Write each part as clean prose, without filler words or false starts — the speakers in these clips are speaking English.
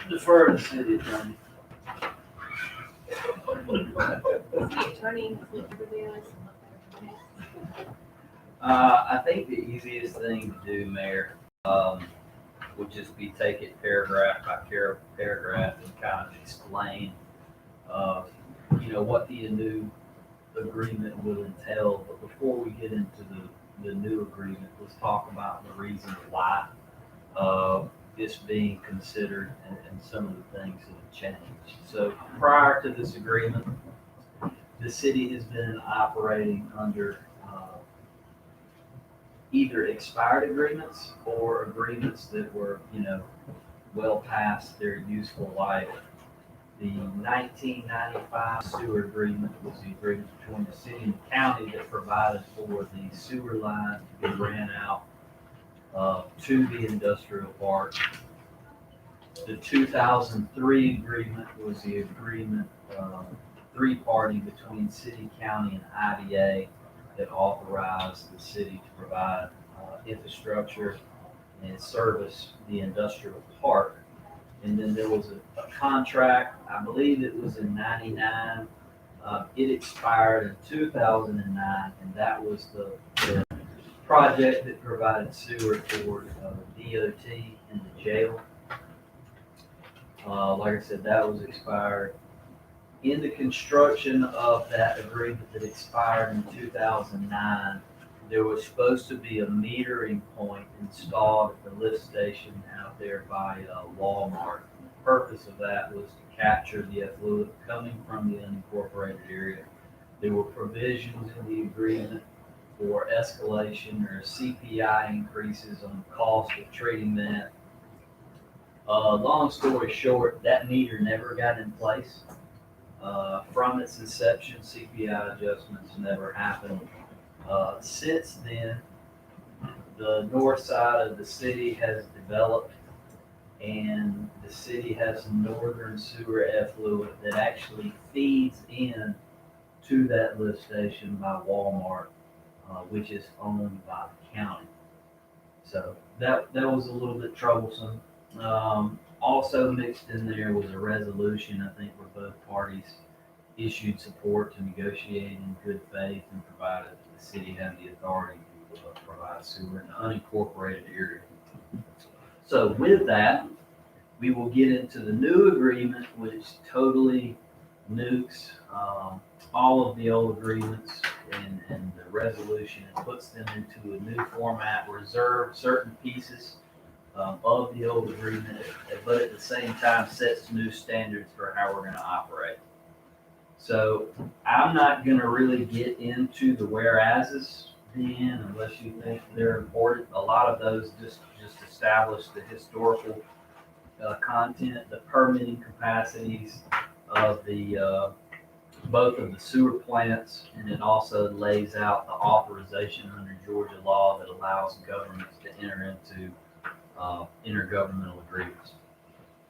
Defer to city attorney. The attorney has looked for this. I think the easiest thing to do, Mayor, would just be take it paragraph by paragraph and kind of explain, uh, what the new agreement will entail. But before we get into the new agreement, let's talk about the reasons why this being considered and some of the things that have changed. So prior to this agreement, the city has been operating under either expired agreements or agreements that were, well past their useful life. The 1995 sewer agreement was the agreement between the city and the county that provided for the sewer line to be ran out to the industrial park. The 2003 agreement was the agreement, three-party between city, county, and IDA that authorized the city to provide infrastructure and service the industrial park. And then there was a contract, I believe it was in '99. It expired in 2009, and that was the project that provided sewer for DOT and the jail. Like I said, that was expired. In the construction of that agreement that expired in 2009, there was supposed to be a metering point installed at the lift station out there by Walmart. The purpose of that was to capture the effluent coming from the unincorporated area. There were provisions in the agreement for escalation or CPI increases on the cost of treating that. Long story short, that meter never got in place. From its inception, CPI adjustments never happened. Since then, the north side of the city has developed, and the city has northern sewer effluent that actually feeds in to that lift station by Walmart, which is owned by the county. So that was a little bit troublesome. Also mixed in there was a resolution, I think, where both parties issued support to negotiate in good faith and provided that the city had the authority to provide sewer in the unincorporated area. So with that, we will get into the new agreement, which totally nukes all of the old agreements and the resolution and puts them into a new format, reserve certain pieces of the old agreement, but at the same time sets new standards for how we're going to operate. So I'm not going to really get into the whereases then, unless you think they're important. A lot of those just establish the historical content, the permitting capacities of the both of the sewer plants, and it also lays out the authorization under Georgia law that allows governments to enter into intergovernmental agreements.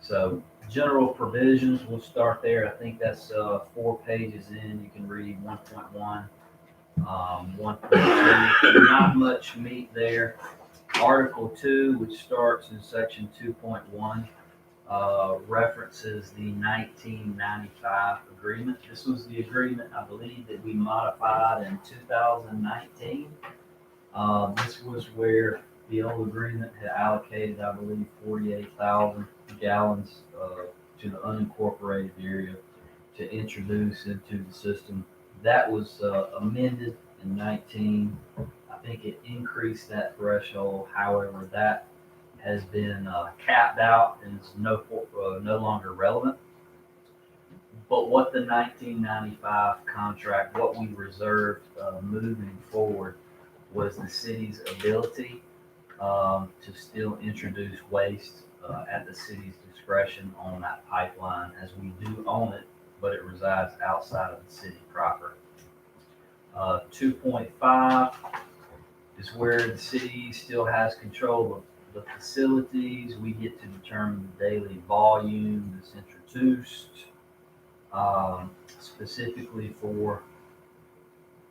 So general provisions, we'll start there. I think that's 4 pages in. You can read 1.1, 1.2. Not much meat there. Article 2, which starts in section 2.1, references the 1995 agreement. This was the agreement, I believe, that we modified in 2019. This was where the old agreement had allocated, I believe, 48,000 gallons to the unincorporated area to introduce into the system. That was amended in 19. I think it increased that threshold. However, that has been capped out and is no longer relevant. But what the 1995 contract, what we reserved moving forward, was the city's ability to still introduce waste at the city's discretion on that pipeline, as we do own it, but it resides outside of the city proper. 2.5 is where the city still has control of the facilities. We get to determine the daily volume that's introduced, specifically for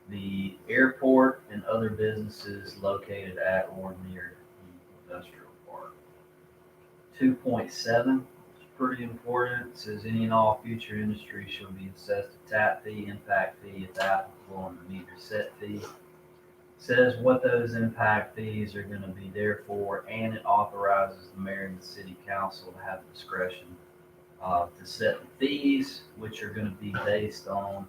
the airport and other businesses located at or near the industrial park. 2.7 pretty important. It says any and all future industries shall be assessed a tap fee, impact fee if applicable, and the meter set fee. Says what those impact fees are gonna be there for, and it authorizes the mayor and the city council to have discretion to set the fees, which are gonna be based on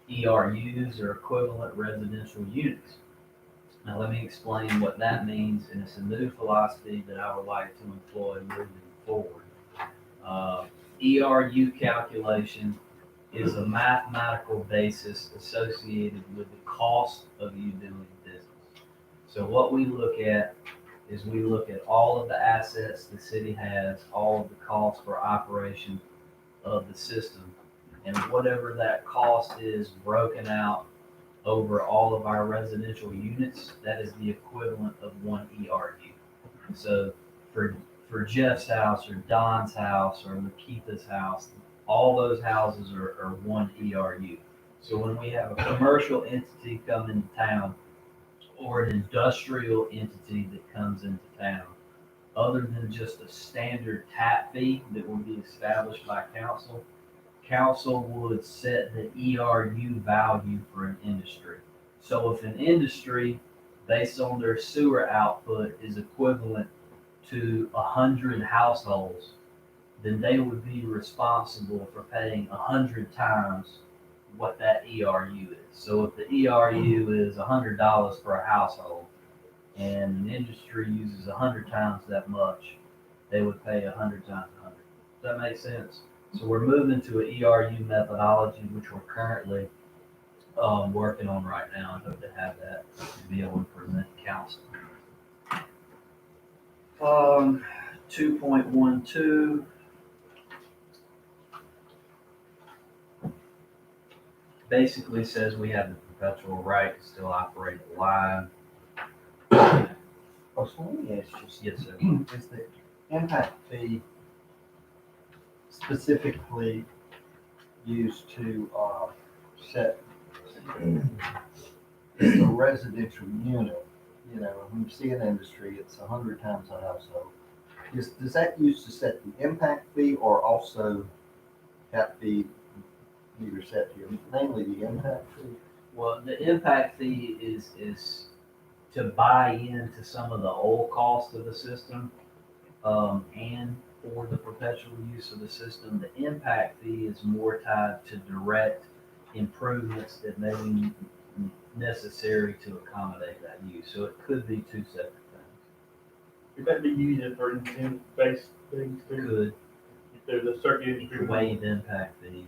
ERUs or equivalent residential units. Now, let me explain what that means, and it's a new philosophy that I would like to employ moving forward. ERU calculation is a mathematical basis associated with the cost of you doing business. So what we look at is we look at all of the assets the city has, all of the costs for operation of the system, and whatever that cost is broken out over all of our residential units, that is the equivalent of one ERU. So for Jeff's house or Don's house or Lakeitha's house, all those houses are one ERU. So when we have a commercial entity come into town or an industrial entity that comes into town, other than just a standard tap fee that will be established by council would set the ERU value for an industry. So if an industry, based on their sewer output, is equivalent to 100 households, then they would be responsible for paying 100 times what that ERU is. So if the ERU is $100 for a household, and an industry uses 100 times that much, they would pay 100 times 100. Does that make sense? So we're moving to an ERU methodology, which we're currently working on right now, and hope to have that to be able to present to council. 2.12 basically says we have the perpetual right to still operate the line. Oh, so let me ask you, Yes, sir. is the impact fee specifically used to set it's a residential unit? You know, when you see an industry, it's 100 times a household. Does that use to set the impact fee or also that fee meter set fee, mainly the impact fee? Well, the impact fee is to buy into some of the old costs of the system, and for the perpetual use of the system. The impact fee is more tied to direct improvements that may be necessary to accommodate that use. So it could be two separate things. Could that be used for intent-based things too? Could If there's a certain industry. waive impact fees,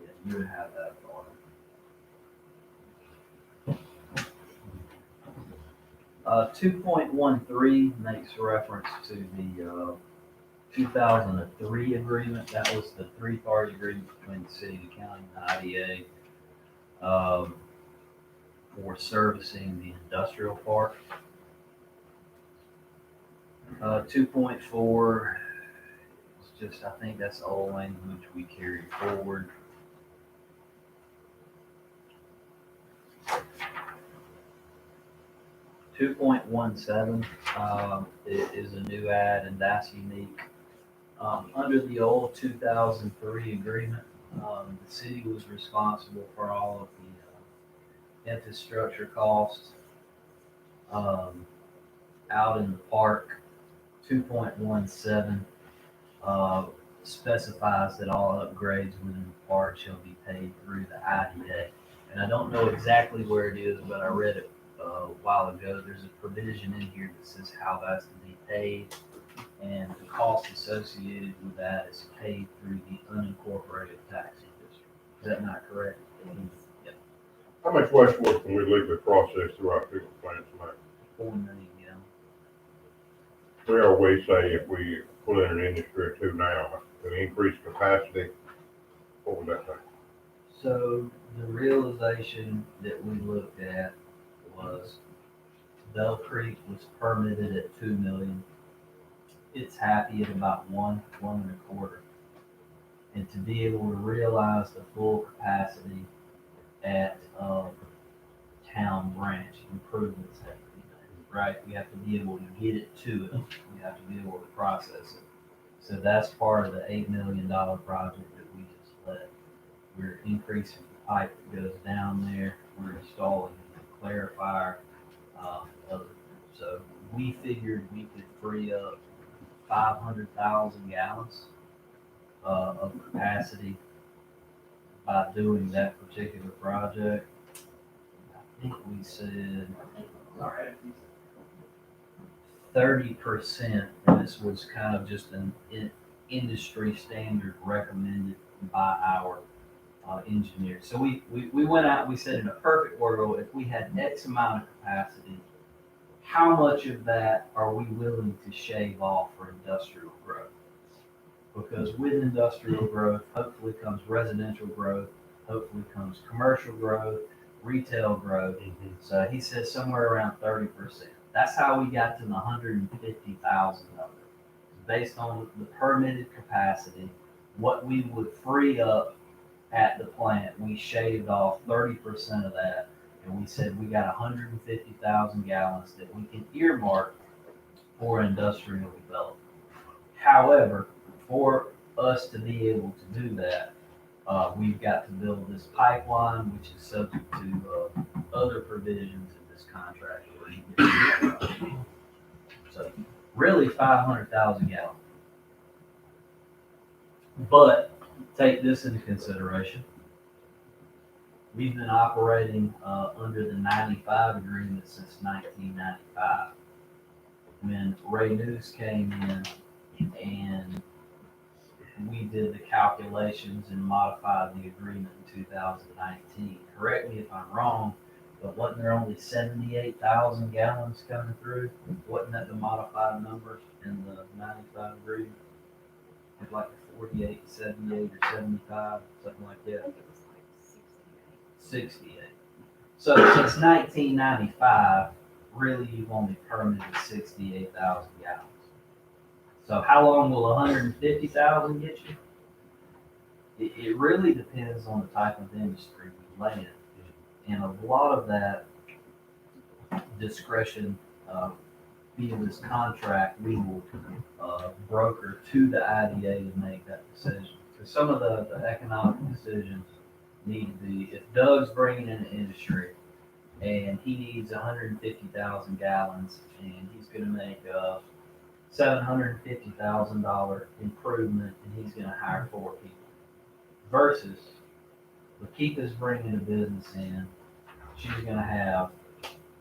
yeah, you would have that authority. 2.13 makes reference to the 2003 agreement. That was the three-party agreement between the city, the county, and the IDA for servicing the industrial park. 2.4 is just, I think that's the old language we carried forward. Two point 1.17 is a new ad, and that's unique. Under the old 2003 agreement, the city was responsible for all of the infrastructure costs out in the park. 2.17 specifies that all upgrades within the park shall be paid through the IDA. And I don't know exactly where it is, but I read it a while ago. There's a provision in here that says how that's to be paid, and the cost associated with that is paid through the unincorporated taxing district. Is that not correct? Yep. How much wastewater can we legally process through our treatment plants, like? 4 million gallons. Where are we, say, if we put in an industry or two now, to increase capacity, what would that take? So the realization that we looked at was Bell Creek was permitted at 2 million. It's happy at about 1.25. And to be able to realize the full capacity at Town Branch, improvements have to be made, right? We have to be able to get it to it. We have to be able to process it. So that's part of the $8 million project that we just let. We're increasing the pipe that goes down there. We're installing a clarifier. Other. So we figured we could free up 500,000 gallons of capacity by doing that particular project. I think we said 30%, and this was kind of just an industry standard recommended by our engineers. So we went out, we said in a perfect world, if we had X amount of capacity, how much of that are we willing to shave off for industrial growth? Because with industrial growth, hopefully comes residential growth, hopefully comes commercial growth, retail growth. So he says somewhere around 30%. That's how we got to the 150,000 number. Based on the permitted capacity, what we would free up at the plant, we shaved off 30% of that. And we said we got 150,000 gallons that we can earmark for industrial development. However, for us to be able to do that, we've got to build this pipeline, which is subject to other provisions in this contract. So really 500,000 gallons. But take this into consideration. We've been operating under the 95 agreement since 1995. When Ray News came in and we did the calculations and modified the agreement in 2019. Correct me if I'm wrong, but wasn't there only 78,000 gallons coming through? Wasn't that the modified numbers in the 95 agreement? It's like 48, 78, or 75, something like I that. think it was like 68. 68. So since 1995, really you've only permitted 68,000 gallons. So how long will 150,000 get you? It really depends on the type of industry we land in. And a lot of that discretion via this contract, we will broker to the IDA to make that decision. Because some of the economic decisions need to be, if Doug's bringing in an industry and he needs 150,000 gallons and he's going to make a $750,000 improvement and he's going to hire 4 people. Versus Lakeitha's bringing a business in, she's going to have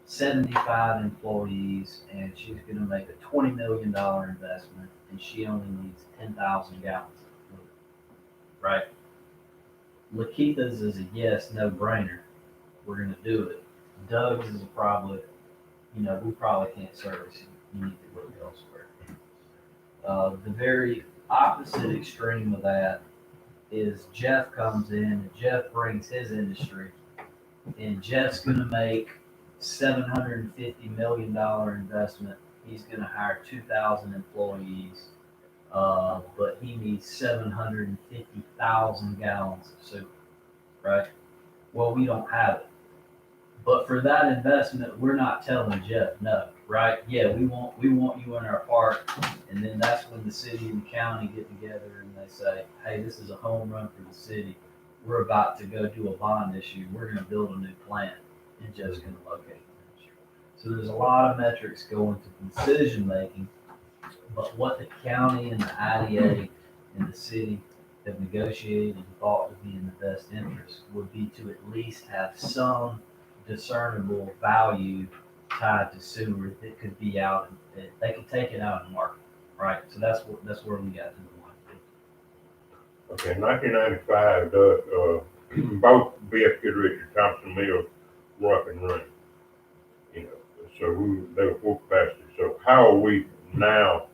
75 employees and she's going to make a $20 million investment and she only needs 10,000 gallons of fluid, right? Lakeitha's is a yes, no brainer. We're going to do it. Doug's is probably, we probably can't service you. You need to look elsewhere. The very opposite extreme of that is Jeff comes in and Jeff brings his industry and Jeff's going to make $750 million investment. He's going to hire 2,000 employees, but he needs 750,000 gallons of soup, right? Well, we don't have it. But for that investment, we're not telling Jeff no, right? Yeah, we want you in our park. And then that's when the city and the county get together and they say, hey, this is a home run for the city. We're about to go do a bond issue. We're going to build a new plant and Jeff's going to locate the industry. So there's a lot of metrics go into decision making. But what the county and the IDA and the city have negotiated and thought would be in the best interest would be to at least have some discernible value tied to sewer that could be out, and they could take it out in the market, right? So that's where we got to the 150. Okay, 1995, both BF Goodrich and Thompson Mills were up and running. So they were full capacity. So how are we now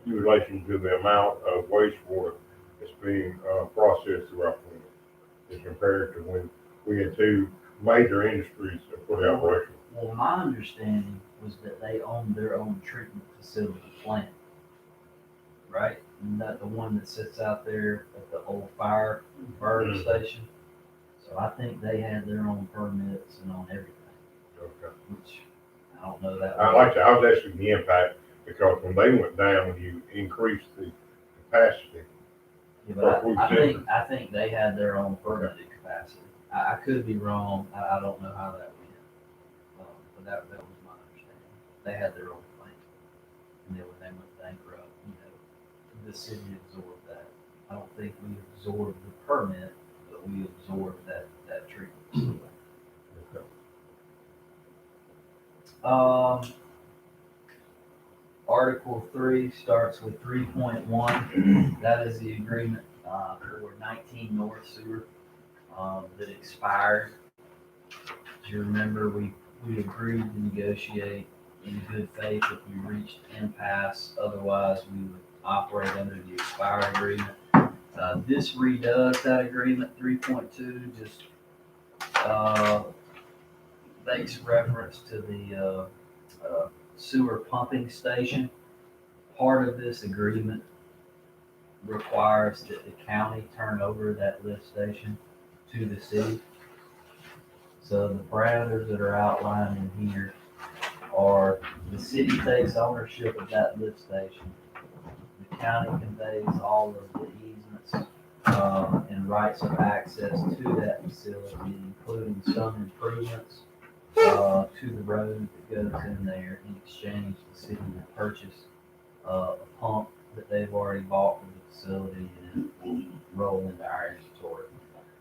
in relation to the amount of wastewater that's being processed through our plant as compared to when we had 2 major industries fully operational? Well, my understanding was that they owned their own treatment facility plant, right? And that the one that sits out there at the old fire burn station. So I think they had their own permits and on everything, Okay. which I don't know that. I was asking the impact because when they went down, when you increased the capacity. Yeah, but We've I think they had their own permitted capacity. I could be wrong, I don't know how that went. But that was my understanding. They had their own plant. And then when they went bankrupt, the city absorbed that. I don't think we absorbed the permit, but we absorbed that treatment. Article 3 starts with 3.1. That is the agreement for 19 North Sewer that expired. As you remember, we agreed to negotiate in good faith if we reached impasse. Otherwise, we would operate under the expired agreement. This redoes that agreement. 3.2 just makes reference to the sewer pumping station. Part of this agreement requires that the county turn over that lift station to the city. So the parameters that are outlined in here are the city takes ownership of that lift station. The county conveys all of the easements and rights of access to that facility, including some improvements to the road that goes in there. In exchange, the city will purchase a pump that they've already bought for the facility, and it will roll into our inventory.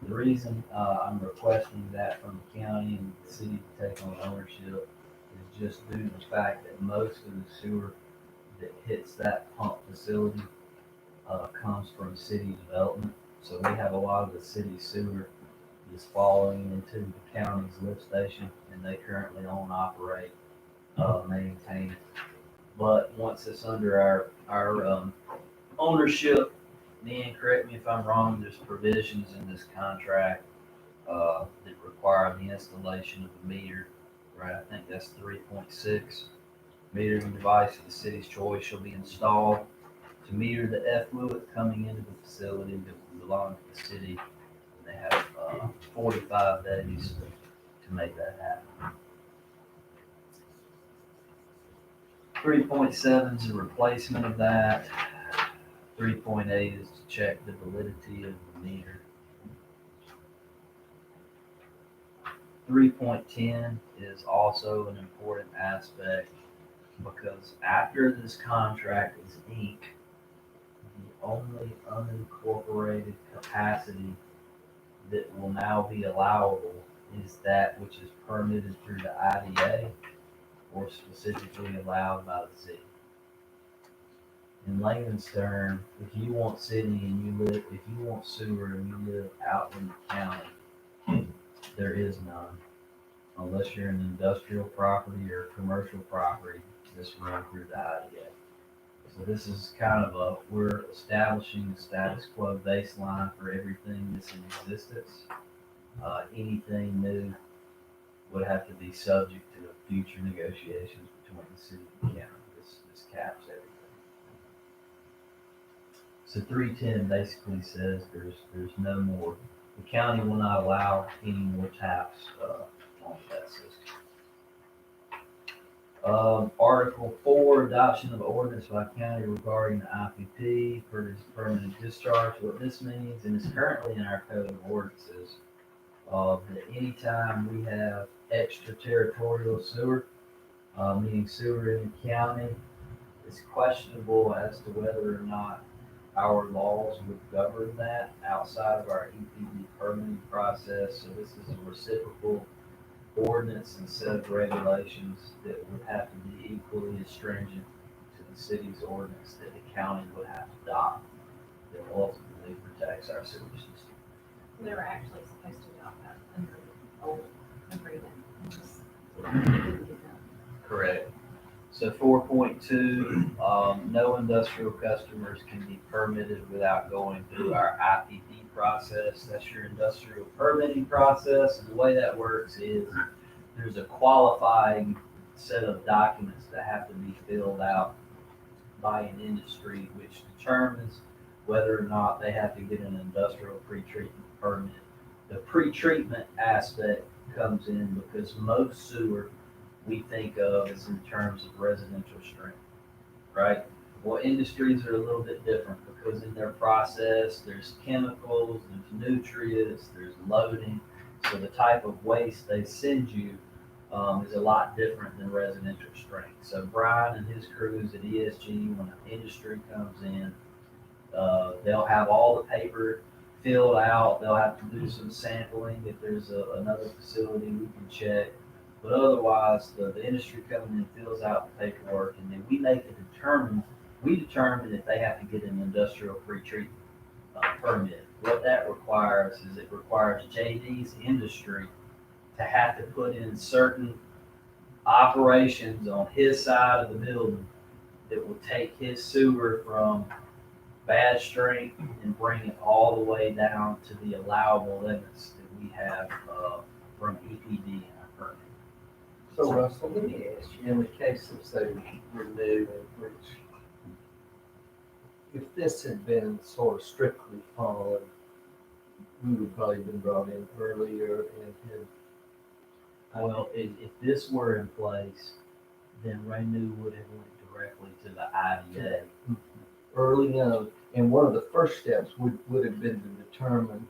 The reason I'm requesting that from the county and the city to take on ownership is just due to the fact that most of the sewer that hits that pump facility comes from city development. So we have a lot of the city sewer is falling into the county's lift station, and they currently own, operate, maintain it. But once it's under our ownership, then correct me if I'm wrong, there's provisions in this contract that require the installation of a meter, right? I think that's 3.6. Metering device of the city's choice shall be installed to meter the effluent coming into the facility that will belong to the city. They have 45 days to make that happen. 3.7 is a replacement of that. 3.8 is to check the validity of the meter. 3.10 is also an important aspect because after this contract is inked, the only unincorporated capacity that will now be allowable is that which is permitted through the IDA or specifically allowed by the city. In layman's term, if you want city and if you want sewer and you live out in the county, there is none. Unless you're an industrial property or commercial property that's run through the IDA. So this is kind of we're establishing a status quo baseline for everything that's in existence. Anything new would have to be subject to future negotiations between the city and the county. This caps everything. So 310 basically says there's no more. The county will not allow any more taps on that system. Article 4, adoption of ordinance by county regarding the IPP for its permanent discharge. What this means, and it's currently in our code of ordinances, that anytime we have extraterritorial sewer, meaning sewer in the county, it's questionable as to whether or not our laws would govern that outside of our EPD permitting process. So this is a reciprocal ordinance and set of regulations that would have to be equally as stringent to the city's ordinance that the county would have to adopt that ultimately protects our sewer system. We were actually supposed to adopt that under the old agreement. It just didn't get done. Correct. So 4.2, no industrial customers can be permitted without going through our IPP process. That's your industrial permitting process. And the way that works is there's a qualifying set of documents that have to be filled out by an industry, which determines whether or not they have to get an industrial pretreatment permit. The pretreatment aspect comes in because most sewer we think of as in terms of residential stream, right? Well, industries are a little bit different because in their process, there's chemicals, there's nutrients, there's loading. So the type of waste they send you is a lot different than residential strength. So Brian and his crews at ESG, when an industry comes in, they'll have all the paper filled out. They'll have to do some sampling if there's another facility we can check. But otherwise, the industry coming in fills out the paperwork, and then we determine if they have to get an industrial pretreatment permit. What that requires is it requires JD's industry to have to put in certain operations on his side of the building that will take his sewer from bad strength and bring it all the way down to the allowable limits that we have from EPD in our permit. So Russell, let me ask you, in the case of say Renew and which, if this had been sort of strictly followed, we would probably been brought in earlier and had. Well, if this were in place, then Renew would have went directly to the IDA. Early on, and one of the first steps would have been to determine,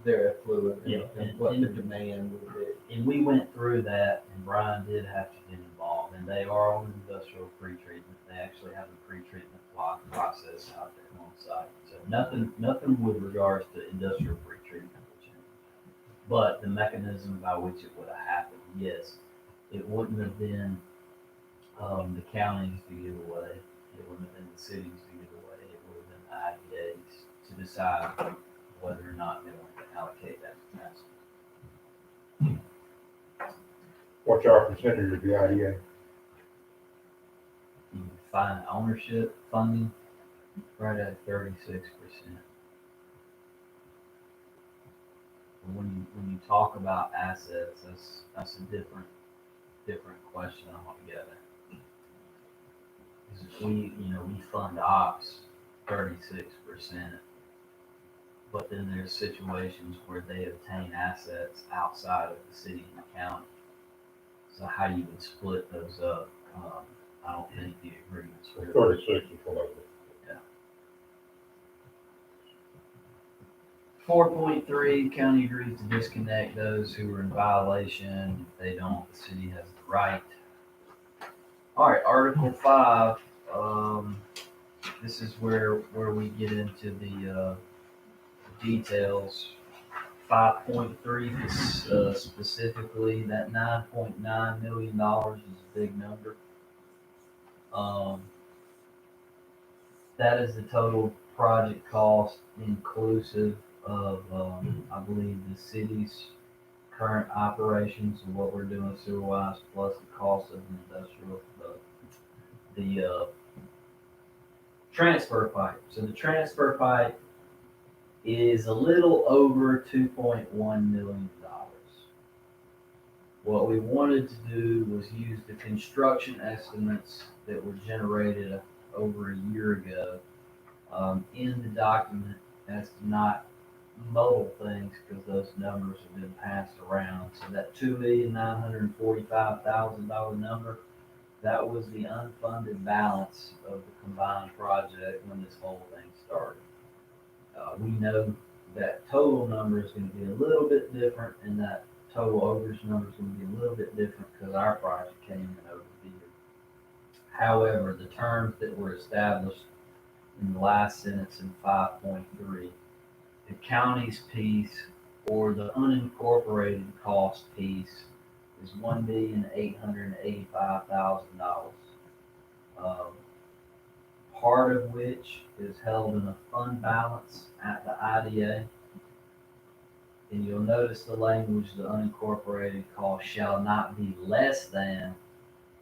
their effluent Yeah, and what the demand would be. And we went through that, and Brian did have to get involved, and they are on industrial pretreatment. They actually have a pretreatment process out there on site. So nothing with regards to industrial pretreatment will change. But the mechanism by which it would have happened, yes, it wouldn't have been the counties to give away. It wouldn't have been the cities to give away. It would have been the IDAs to decide whether or not they want to allocate that capacity. What's our percentage of the IDA? You can find ownership funding right at 36%. When you talk about assets, that's a different question altogether. Because if we fund ops 36%, but then there's situations where they obtain assets outside of the city and county. So how you would split those up, I don't think the agreements were. 36 is what I think. 4.3, county agrees to disconnect those who are in violation. If they don't, the city has the right. All right, Article 5, this is where we get into the details. 5.3 specifically, that $9.9 million is a big number. That is the total project cost inclusive of, I believe, the city's current operations and what we're doing sewer-wise, plus the cost of the industrial, the transfer pipe. So the transfer pipe is a little over $2.1 million. What we wanted to do was use the construction estimates that were generated over a year ago in the document as to not muddle things because those numbers have been passed around. So that $2,945,000 number, that was the unfunded balance of the combined project when this whole thing started. We know that total number is going to be a little bit different, and that total overage number is going to be a little bit different because our project came in over the year. However, the terms that were established in the last sentence in 5.3, the county's piece or the unincorporated cost piece is $1,885,000. Part of which is held in a fund balance at the IDA. And you'll notice the language, the unincorporated cost shall not be less than,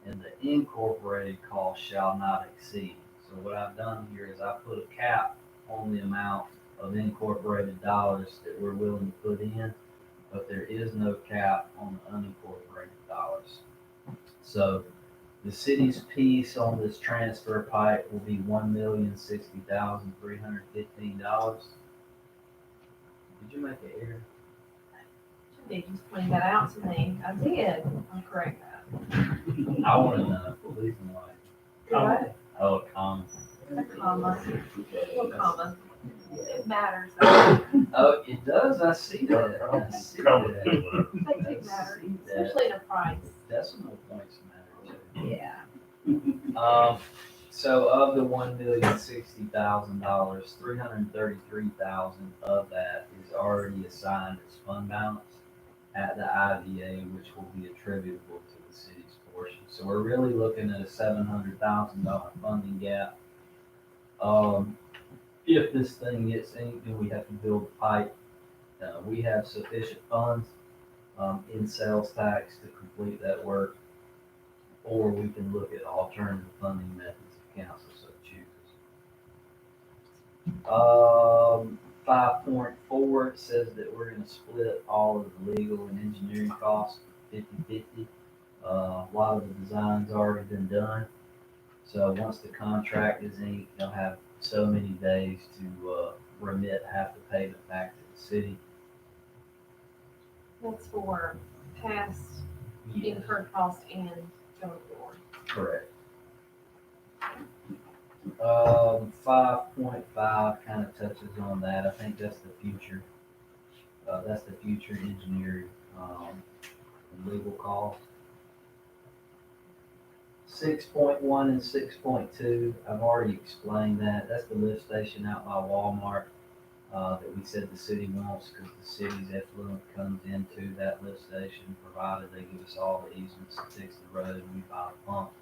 and the incorporated cost shall not exceed. So what I've done here is I put a cap on the amount of incorporated dollars that we're willing to put in, but there is no cap on the unincorporated dollars. So the city's piece on this transfer pipe will be $1,060,315. Did you make an error? Did you just point that out to me? I did. I'll correct that. I wanna know, please and why. What? Oh, comma. A comma, no comma, it matters. Oh, it does, I see that, I see Come that. They do matter, especially in a price. Decimal points matter too. Yeah. So of the $1,060,000, $333,000 of that is already assigned as fund balance at the IDA, which will be attributable to the city's portion. So we're really looking at a $700,000 funding gap. If this thing gets inked and we have to build a pipe, we have sufficient funds, in sales tax to complete that work. Or we can look at alternative funding methods if council so chooses. 5.4, it says that we're gonna split all of the legal and engineering costs 50/50. A lot of the design's already been done. So once the contract is inked, they'll have so many days to, remit half the payment back to the city. That's for past incurred cost and going forward. Correct. 5.5 kind of touches on that. I think that's the future. That's the future engineering, and legal cost. 6.1 and 6.2, I've already explained that. That's the lift station out by Walmart, that we said the city wants because the city's effluent comes into that lift station, provided they give us all the easements to fix the road and we buy a pump.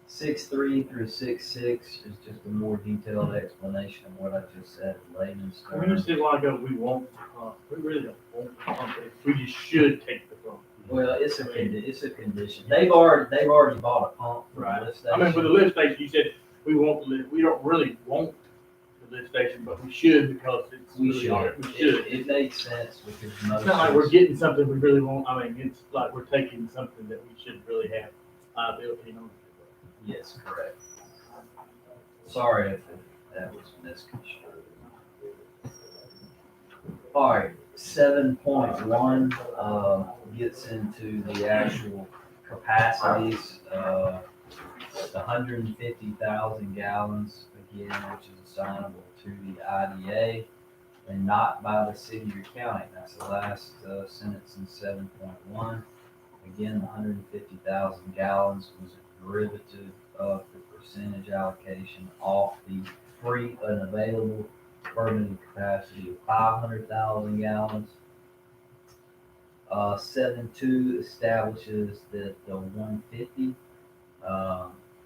6.3 through 6.6 is just a more detailed explanation of what I just said in layman's When you terms. said a while ago, we won't, we really don't want the pump, we just should take the pump. Well, it's a condition. They've already bought a pump for the lift I mean, for the station. lift station, you said we want the lift, we don't really want the lift station, but we should because it's. We really should. hard. We should. It makes sense because most. It's not like we're getting something we really want, I mean, it's like we're taking something that we should really have liability on. Yes, correct. Sorry if that was misconstrued. All right, 7.1, gets into the actual capacities, the 150,000 gallons, again, which is assignable to the IDA and not by the city or county. That's the last, sentence in 7.1. Again, the 150,000 gallons was a derivative of the percentage allocation off the free and available permitted capacity of 500,000 gallons. 7.2 establishes that the 150,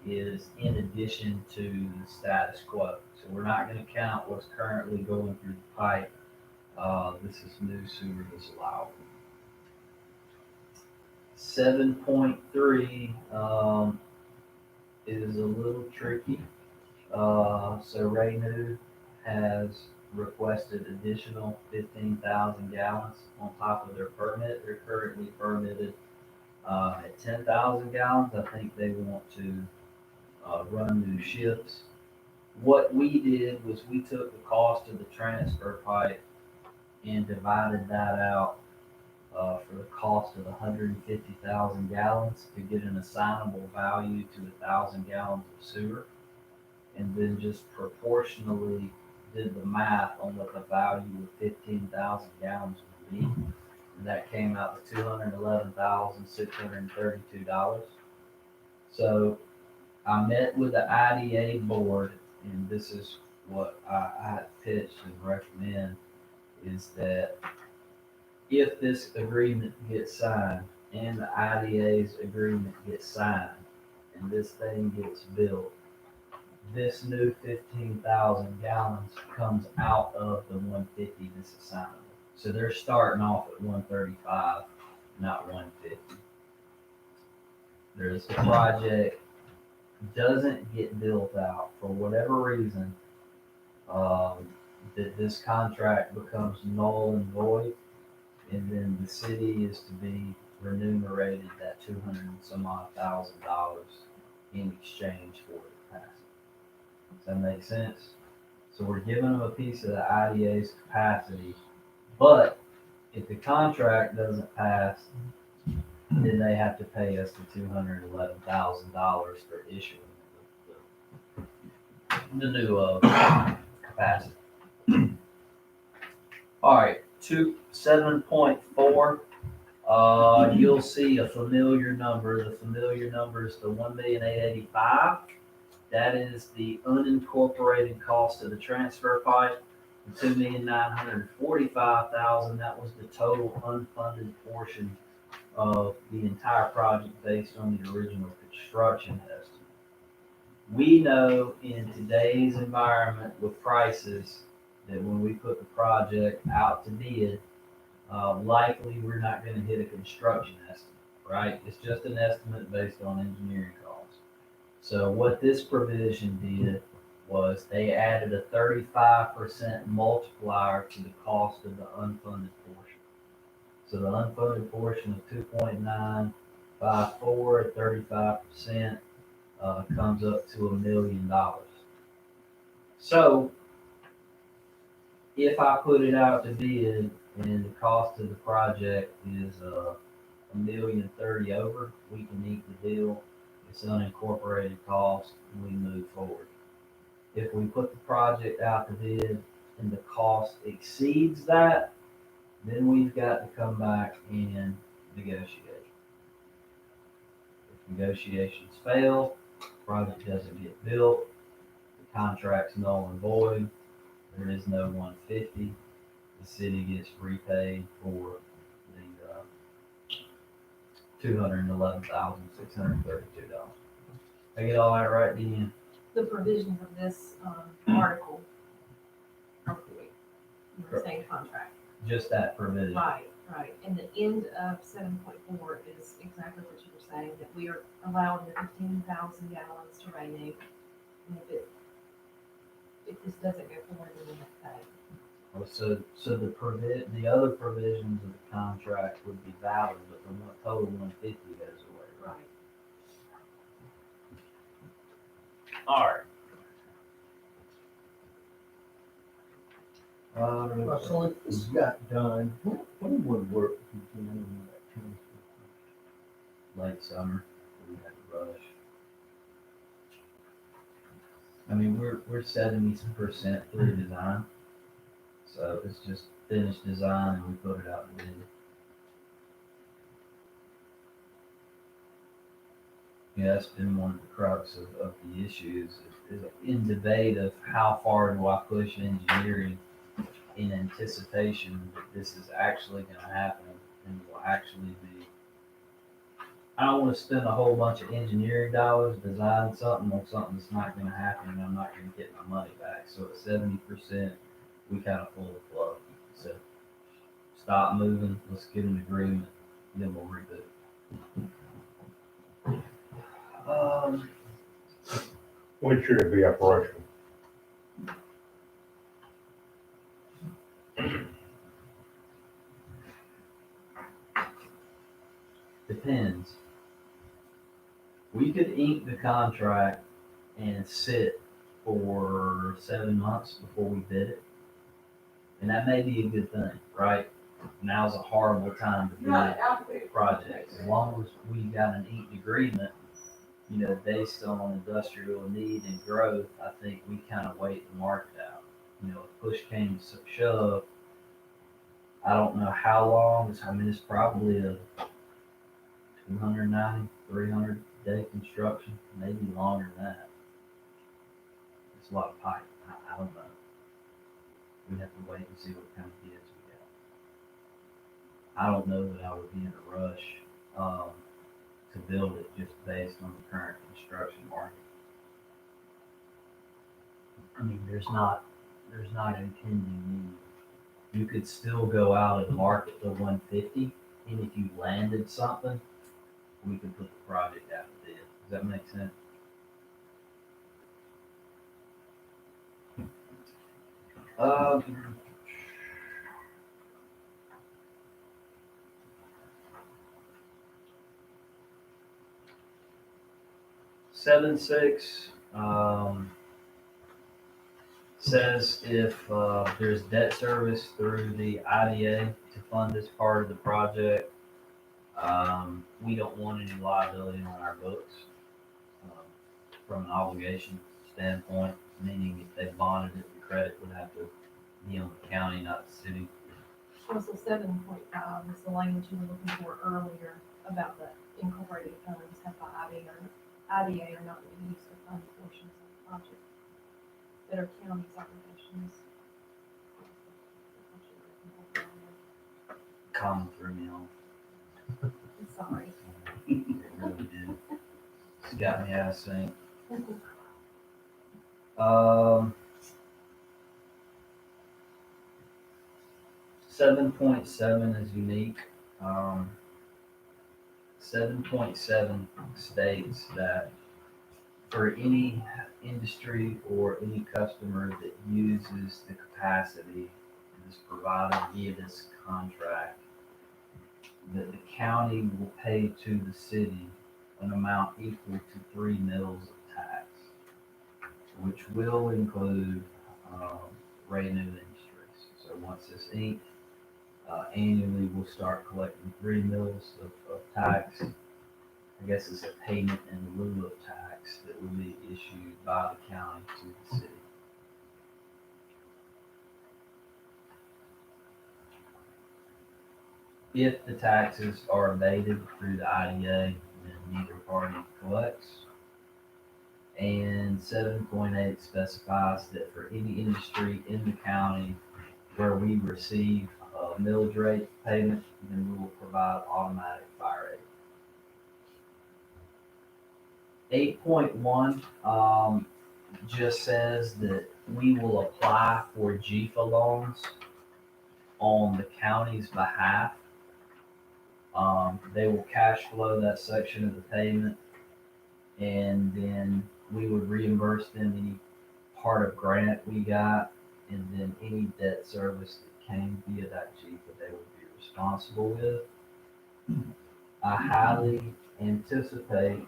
is in addition to the status quo. So we're not gonna count what's currently going through the pipe. This is new sewer that's allowable. 7.3, is a little tricky. So Renew has requested additional 15,000 gallons on top of their permit. They're currently permitted, at 10,000 gallons. I think they want to, run new shifts. What we did was we took the cost of the transfer pipe and divided that out, for the cost of 150,000 gallons to get an assignable value to 1,000 gallons of sewer. And then just proportionally did the math on what the value of 15,000 gallons would be. And that came out to $211,632. So I met with the IDA board, and this is what I pitched and recommend, is that if this agreement gets signed and the IDA's agreement gets signed and this thing gets built, this new 15,000 gallons comes out of the 150 that's assignable. So they're starting off at 135, not 150. There's a project doesn't get built out for whatever reason, that this contract becomes null and void, and then the city is to be remunerated that 200 and some odd $1,000 in exchange for the capacity. Does that make sense? So we're giving them a piece of the IDA's capacity, but if the contract doesn't pass, then they have to pay us the $211,000 for issuing the new capacity. All right, 7.4. You'll see a familiar number. The familiar number is the 1,885,000. That is the unincorporated cost of the transfer pipe. The 2,945,000. That was the total unfunded portion of the entire project based on the original construction estimate. We know in today's environment with prices that when we put the project out to bid, likely we're not going to hit a construction estimate, right? It's just an estimate based on engineering costs. So what this provision did was they added a 35% multiplier to the cost of the unfunded portion. So the unfunded portion of 2.954 at 35% comes up to $1 million. So if I put it out to bid and the cost of the project is $1,030,000 over, we can eat the deal. It's unincorporated cost, and we move forward. If we put the project out to bid and the cost exceeds that, then we've got to come back and negotiate. If negotiations fail, the project doesn't get built, the contract's null and void, there is no 150, the city gets repaid for the $211,632. I get all that right, Deanne? The provisions of this, article are void. You were saying contract. Just that provision. Right. And the end of 7.4 is exactly what you were saying, that we are allowing the 15,000 gallons to renew. And if this doesn't go forward, then we have to pay. So the other provisions of the contract would be valid, but the total 150 goes away, right? All right. So if this got done, when would work begin on that transfer? Late summer, we had to rush. I mean, we're 70% through design, so it's just finished design and we put it out in bid. Yeah, that's been one of the crux of the issues is in debate of how far do I push engineering in anticipation that this is actually going to happen and will actually be. I don't want to spend a whole bunch of engineering dollars designing something on something that's not going to happen and I'm not going to get my money back. So at 70%, we kind of pull the plug. So stop moving, let's get an agreement, then we'll reboot. When should it be operational? Depends. We could ink the contract and sit for 7 months before we bid it. And that may be a good thing, right? Now's a horrible time to bid projects. As long as we got an inked agreement, based on industrial need and growth, I think we kind of wait the market out. If push came to shove, I don't know how long. It's probably a 290, 300 day construction, maybe longer than that. It's a lot of pipe. I don't know. We have to wait and see what kind of bids we get. I don't know that I would be in a rush to build it just based on the current construction market. I mean, there's not impending need. You could still go out and market the 150, and if you landed something, we could put the project out to bid. Does that make sense? says if, there's debt service through the IDA to fund this part of the project, we don't want any liability on our books, um, from an obligation standpoint, meaning if they bonded it, the credit would have to be on the county, not the city. Also, 7.5 is the language you were looking for earlier about the incorporated funds have by IDA are not to be used to fund portions of the project that are county's obligations. Common threw me off. I'm sorry. It really did. It's got me out of sync. Um, 7.7 is unique. 7.7 states that for any industry or any customer that uses the capacity that is provided via this contract, that the county will pay to the city an amount equal to 3 mills of tax, which will include revenue industries. So once this inked, annually we'll start collecting 3 mills of tax. I guess it's a payment in lieu of tax that will be issued by the county to the city. If the taxes are abated through the IDA, then neither party collects. And 7.8 specifies that for any industry in the county where we receive a millage rate payment, then we will provide automatic fire aid. 8.1 just says that we will apply for GFA loans on the county's behalf. They will cash flow that section of the payment, and then we would reimburse them any part of grant we got, and then any debt service that came via that GFA, they would be responsible with. I highly anticipate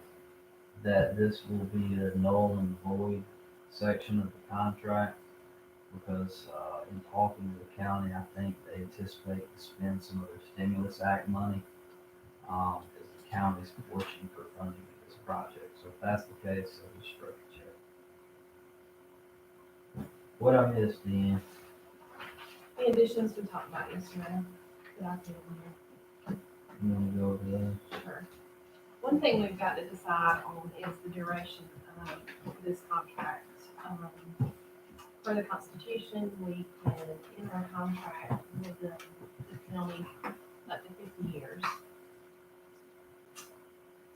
that this will be a null and void section of the contract, because in talking to the county, I think they anticipate to spend some of their stimulus act money as the county's portion for funding this project. So if that's the case, I'll just stroke a check. What I missed, Dean? The additions we talked about yesterday, that I put in You want to go over that? there, sure. One thing we've got to decide on is the duration of this contract. Per the Constitution, we can enter a contract with the county up to 50 years.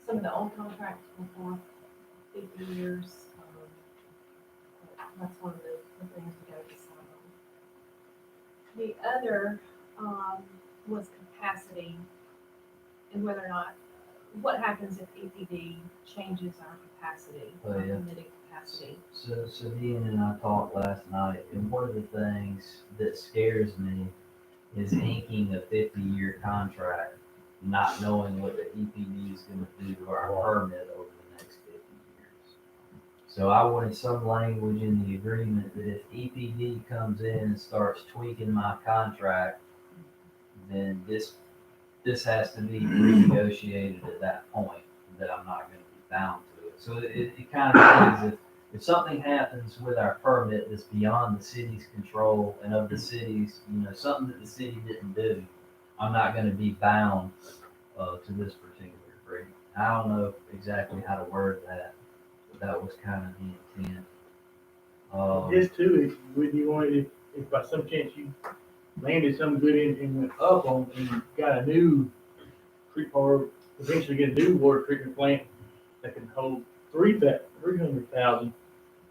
Some of the old contracts were for 50 years. That's one of the things we got to decide on. The other was capacity, and whether or not, what happens if EPD changes our capacity, Oh, our yeah. permitted capacity. So Dean and I talked last night, and one of the things that scares me is inking a 50-year contract, not knowing what the EPD is gonna do to our permit over the next 50 years. So I wanted some language in the agreement that if EPD comes in and starts tweaking my contract, then this has to be renegotiated at that point, that I'm not gonna be bound to it. So it kind of says if something happens with our permit that's beyond the city's control and of the city's, something that the city didn't do, I'm not gonna be bound to this particular agreement. I don't know exactly how to word that, but that was kind of the intent. This too, if you wanted, if by some chance you landed something good and went up on, and you got a new or eventually get a new water treatment plant that can hold 300,000,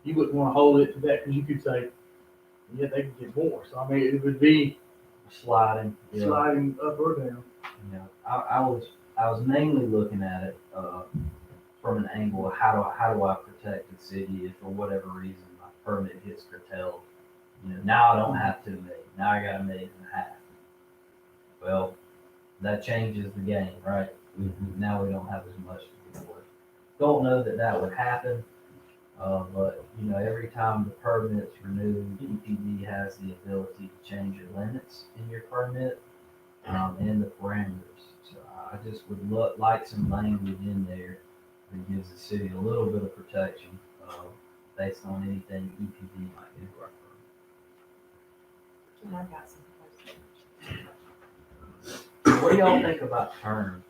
you wouldn't want to hold it to that, because you could say, yeah, they could get more. So I mean, it would be Sliding. Yeah. sliding up or down. Yeah, I was mainly looking at it from an angle of how do I protect the city if for whatever reason my permit gets curtailed. Now I don't have 2 million. Now I got 1.5 million. Well, that changes the game, right? Now we don't have as much to do with. Don't know that would happen, But, you know, every time the permit's renewed, EPD has the ability to change your limits in your permit, and the parameters. So I just would like some language in there that gives the city a little bit of protection, based on anything EPD might do to our permit. And I've got some questions. What do y'all think about term?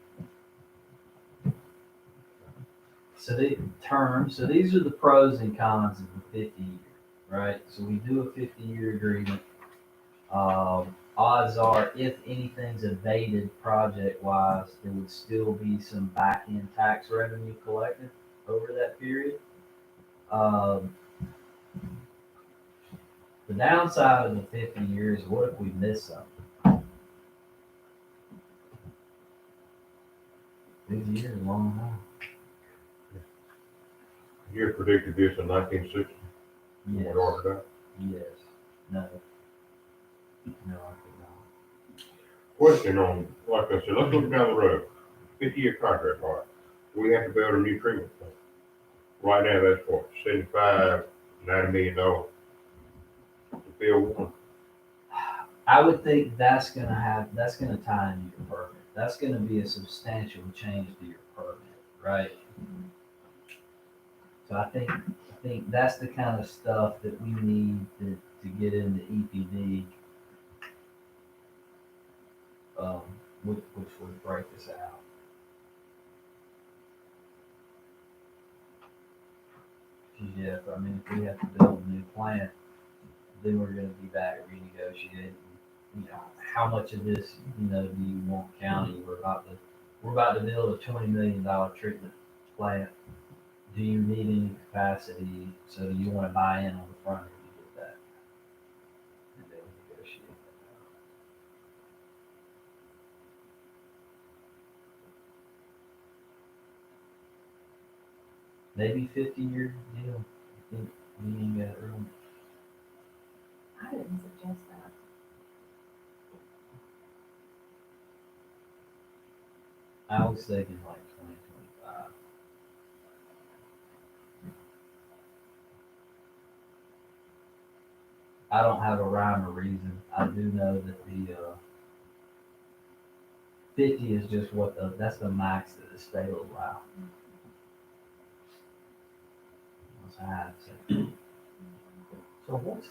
So the term, so these are the pros and cons of the 50-year, right? So we do a 50-year agreement. Odds are, if anything's abated project-wise, there would still be some back-end tax revenue collected over that period. The downside of the 50 years, what if we miss something? These years are a long time. You had predicted this in 1960, when Yes, we ordered that. yes, no. No, I could not. Question on, like I said, let's look down the road, 50-year contract, all right. We have to build a new treatment plant. Right now, that's what, $75, $90 million to build one. I would think that's gonna tie into your permit. That's gonna be a substantial change to your permit, right? So I think that's the kind of stuff that we need to get into EPD, which would break this out. Yeah, I mean, if we have to build a new plant, then we're gonna be back renegotiating, you know, how much of this, you know, do you want county? We're about to build a $20 million treatment plant. Do you need any capacity? So do you wanna buy in on the front end to get that? And then we negotiate that out. Maybe 50-year deal. I think we ain't got room. I didn't suggest that. I was thinking like 2025. I don't have a rhyme or reason. I do know that the 50 is just that's the max that the state will allow. That's how I'd say. So what's,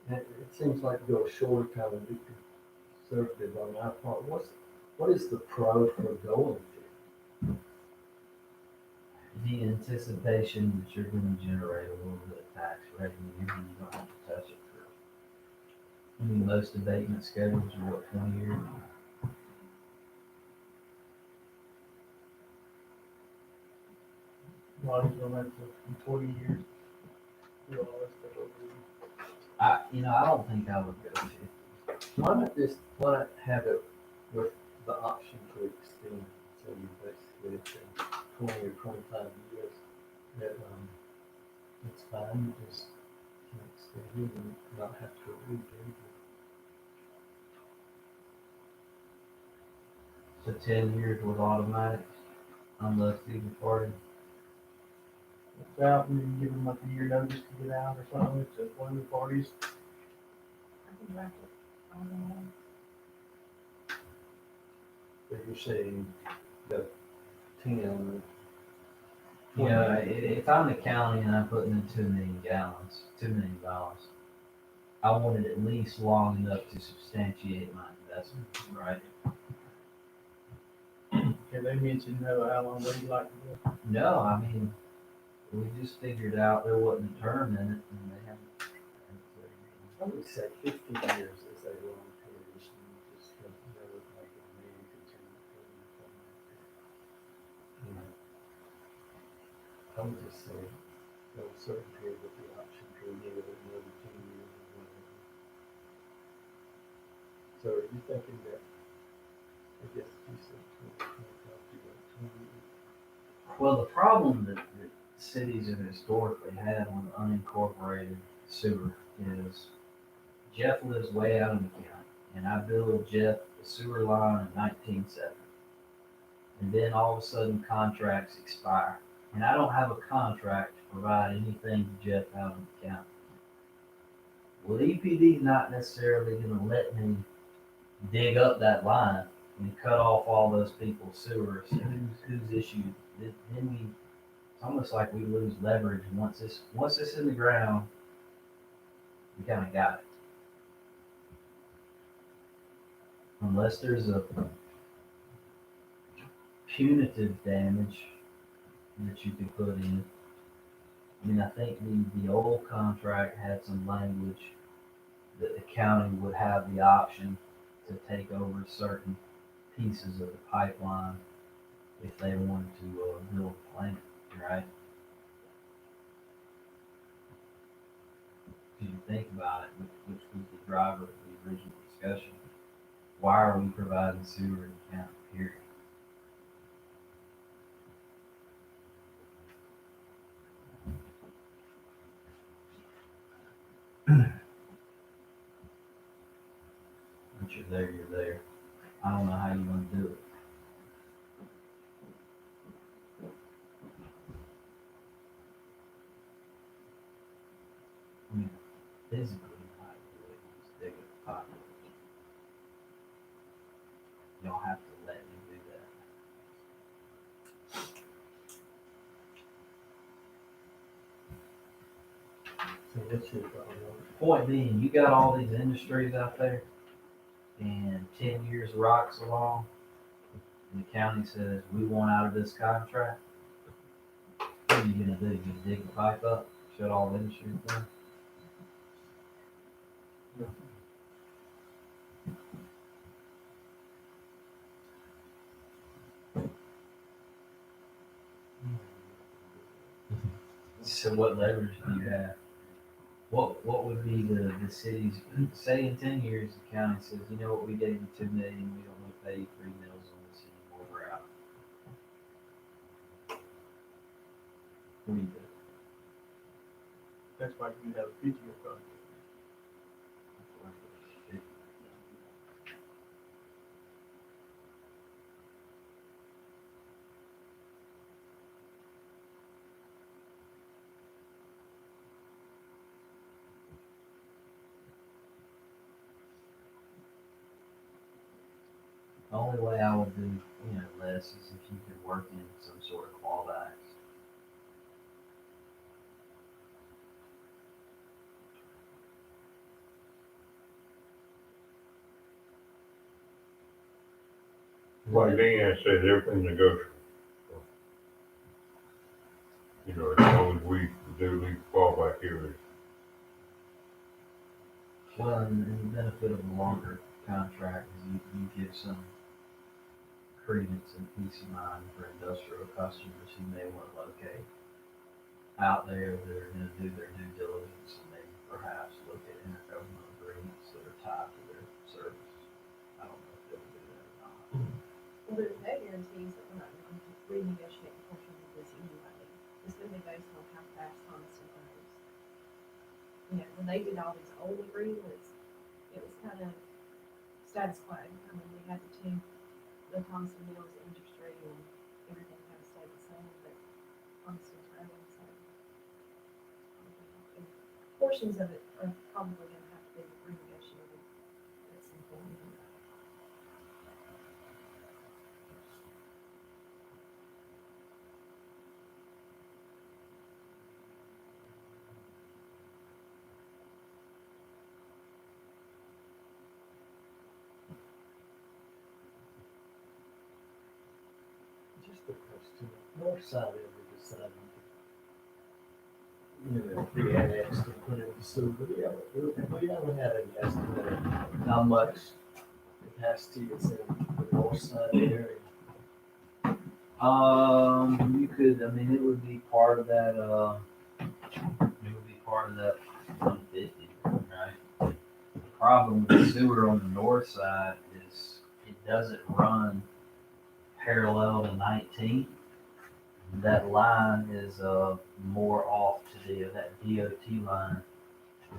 it seems like go a shorter kind of conservative on our part. What is the pro for going to? The anticipation that you're gonna generate a little bit of tax revenue and you don't have to touch it for, I mean, most abatement schedules are what, 20 years? Money's gonna have to, 20 years. Do all that stuff over. I don't think I would go 50. Why not have it with the option to extend, so you basically, it's 20 or 25 years, that, it's fine, you just can extend it and not have to redo it. So 10 years with automatic, unless you party. It's out and then give them like a year notice to get out or something, it's just one of the parties. I can write it on there. But you're saying the 10, You know, if I'm the county and I'm putting in 2 million gallons, $2 million, I want it at least long enough to substantiate my investment, right? Can they mention how long they'd like to go? No, I mean, we just figured out there wasn't a term in it and they haven't. I would say 50 years is a long period, and you just don't know like a man continue from that. You know, I would just say go a certain period with the option to renew it another 10 years or whatever. So are you thinking that, I guess you said 20, 25, you got 20 years? Well, the problem that cities have historically had on unincorporated sewer is Jeff lives way out in the county, and I billed Jeff the sewer line in 1970. And then all of a sudden contracts expire. and I don't have a contract to provide anything to Jeff out in the county. Well, EPD's not necessarily gonna let me dig up that line and cut off all those people's sewers, whose issue, then we, it's almost like we lose leverage, and once it's in the ground, we kinda got it. Unless there's a punitive damage that you can put in. I mean, I think the old contract had some language that the county would have the option to take over certain pieces of the pipeline if they wanted to build a plant, right? If you think about it, which was the driver of the original discussion, why are we providing sewer in the county, period? Once you're there, you're there. I don't know how you want to do it. I mean, physically, how to do it is dig a pocket. Y'all have to let me do that. So what's your problem? Point being, you got all these industries out there, and 10 years rocks along, and the county says, we want out of this contract. What are you gonna do? You gonna dig the pipe up, shut all the industries down? So what leverage do you have? What would be the city's, say in 10 years, the county says, you know what, we gave you 2 million, we don't want to pay you 3 mils on this anymore, we're out. What do you do? That's why you have a 50-year contract. The only way I would do, less is if you could work in some sort of clawbacks. Like Dan said, everything's negotiable. You know, as long as we do leave fallback areas. Well, and the benefit of a longer contract is you give some credence and peace of mind for industrial customers who may want to locate out there that are going to do their due diligence and maybe perhaps look at intergovernmental agreements that are tied to their service. I don't know if they'll do that or not. Well, there's no guarantees that we're not going to renegotiate a portion of this anyway. It's gonna be based on how fast Thomaston grows. When they did all these old agreements, it was kind of status quo. I mean, we had the Thomaston Mills industry and everything kind of stayed the same, but Thomaston's growing, so. And portions of it are probably gonna have to be renegotiated at some point. Just a question. North side ever decided to, be annexed and put in the sewer, we haven't had any estimate of how much capacity is in the north side area. You could, it would be part of that, 150, right? The problem with the sewer on the north side is it doesn't run parallel to 19. That line is more off to that DOT line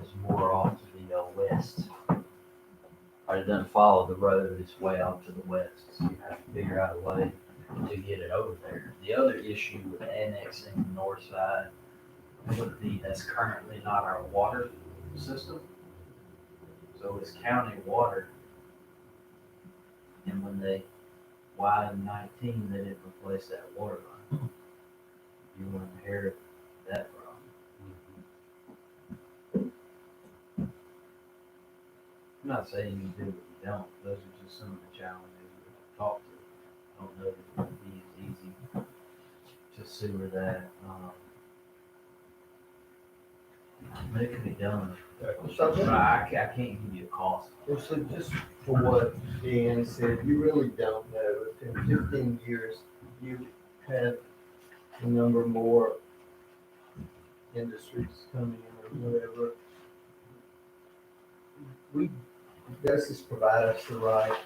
is more off to the west. Or it doesn't follow the road, it's way off to the west. So you have to figure out a way to get it over there. The other issue with annexing the north side would be that's currently not our water system. So it's county water. And when they widen 19, they didn't replace that water line. You will inherit that problem. I'm not saying you do what you don't. Those are just some of the challenges we've talked to. I don't know if it would be as easy to sewer that. But it can be done. So But I can't give you a cost. Well, so just for what Dan said, you really don't know if in 15 years you had a number more industries coming in or whatever. Does this provide us the right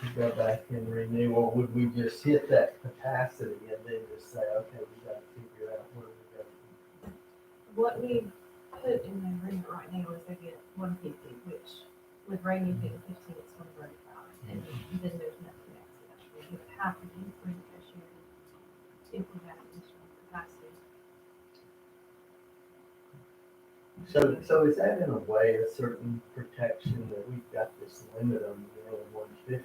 to go back and renew, or would we just hit that capacity and then just say, okay, we gotta figure out where we go? What we put in the agreement right now is they get 150, which with Rainy getting 15, it's 135, and then there's nothing else. Actually, you would have to be renegotiated if we have additional capacity. So is that in a way a certain protection that we've got this limit on the 150?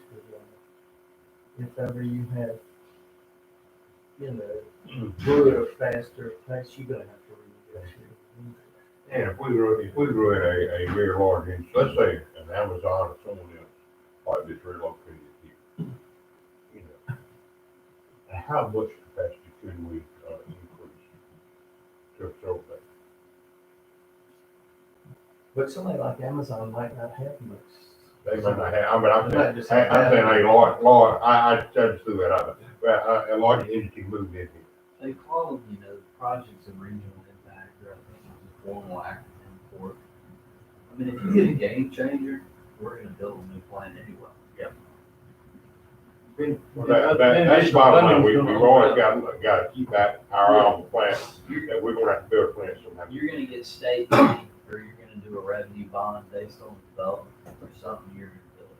If ever you have, good or faster pace, you're gonna have to renegotiate. And if we were in a very large, let's say an Amazon or someone else, like this relocated here, how much capacity could we increase to absorb that? But somebody like Amazon might not have much. They might not have, I'm They might just have saying that. a I just threw that out there, but a large entity moved in here. They call them, projects of regional impact rather than a formal act of import. I mean, if you get a game changer, we're gonna build a new plant anyway. Well, that's bottom line, we've always got to keep our eye on the plant, that we're gonna have to build a plant somehow. You're gonna get state money, or you're gonna do a revenue bond based on development, or something you're gonna build.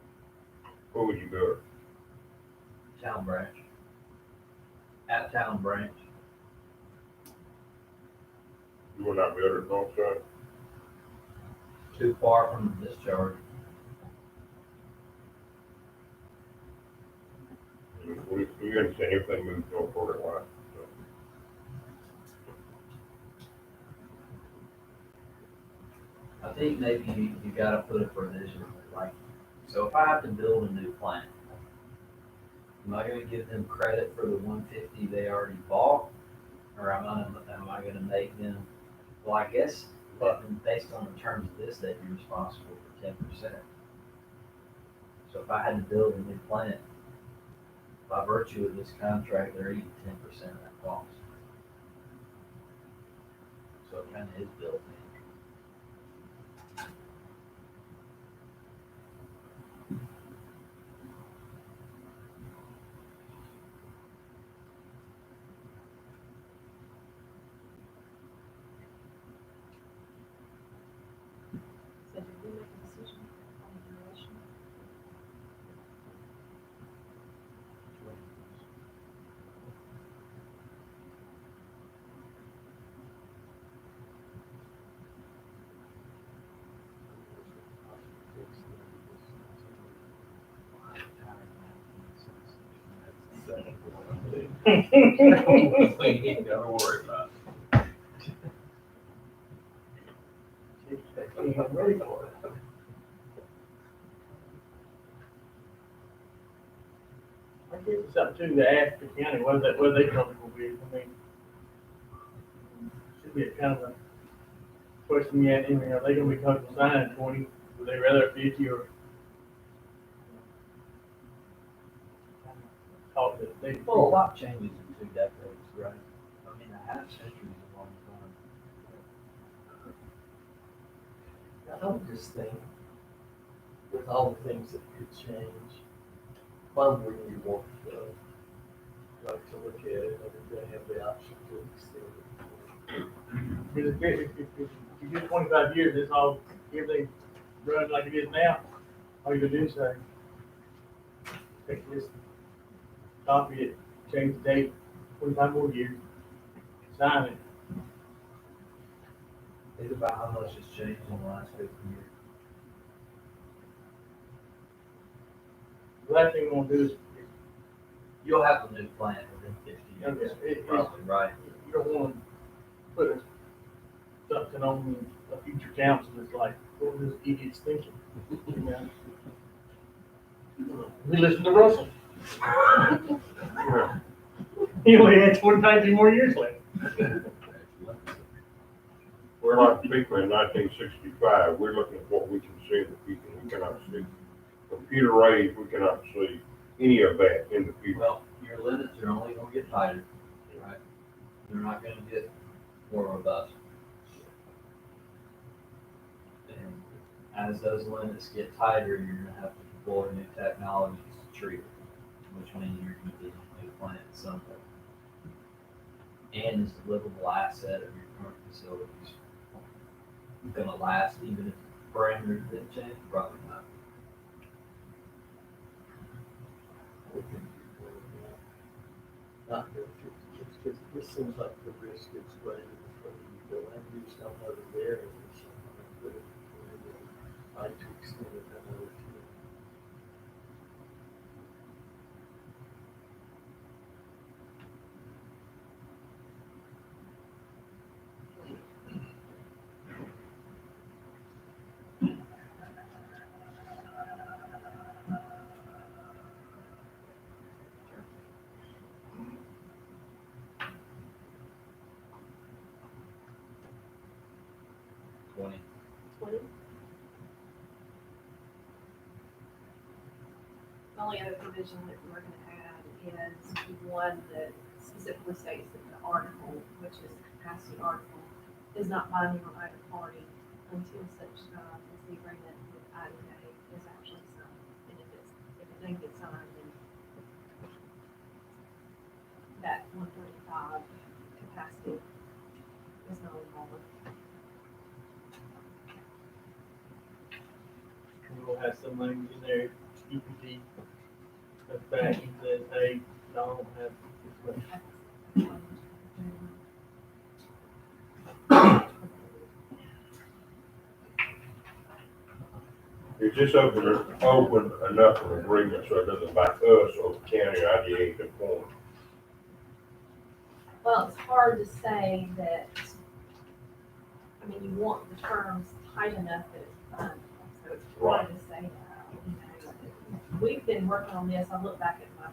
Where would you build it? Town branch. At town branch. You will not build it north side? Too far from the discharge. We understand everything moves north for that line, so. I think maybe you gotta put a provision, like, so if I have to build a new plant, am I gonna give them credit for the 150 they already bought? Or am I gonna make them, well, I guess, based on the terms of this, they'd be responsible for 10%. So if I had to build a new plant, by virtue of this contract, they're eating 10% of that cost. So it kind of is built in. So did we make a decision on the duration? Gotta worry about I'm ready for it. I guess it's up to the ask the county, what they comfortable with, I mean. Should be a kind of a question yet, I mean, are they gonna be comfortable signing 20, would they rather 50 or? Talk that they. Well, a lot changes in 2 decades, right? I mean, a half century is a long time. I don't just think, with all the things that could change, why would you want to, to look at it, and they have the option to extend it? Because if you do 25 years, it's all, everything run like it is now, all you gonna do is say, take this, copy it, change the date, 25 more years, sign it. Think about how much has changed in the last 50 years. The last thing we want to do is, You'll have a new plan within 50 years, Okay, probably, right? you don't want to put something on a future council that's like, what was this idiot's thinking? You know? We listened to Russell. Yeah. He only had 19 more years left. We're like the people in 1965, we're looking at what we can see in the future, we cannot see. Computer age, we cannot see any of that in the future. Well, your limits are only gonna get tighter, right? They're not gonna get more robust. And as those limits get tighter, you're gonna have to deploy new technologies to treat it, which means you're gonna need a new plant at some point. And is the livable asset of your current facilities gonna last even if parameters didn't change? Probably not. Not go through, because this seems like the risk is greater before you go in, you just don't know the there or something, but if you like to extend it another few. Twenty. The only other provision that we're gonna add is one that specifically states that the article, which is the capacity article, is not binding on either party until such time as the agreement with IDA is actually signed. And if it doesn't get signed, then that 135 capacity is no longer. And we'll have some language in there, UPD, that's back, and says, hey, y'all don't have this much. It's just open enough of an agreement so it doesn't back us or the county or IDA to form. Well, it's hard to say that, I mean, you want the terms tight enough that it's fun, so it's hard to say that. You know. We've been working on this, I look back at my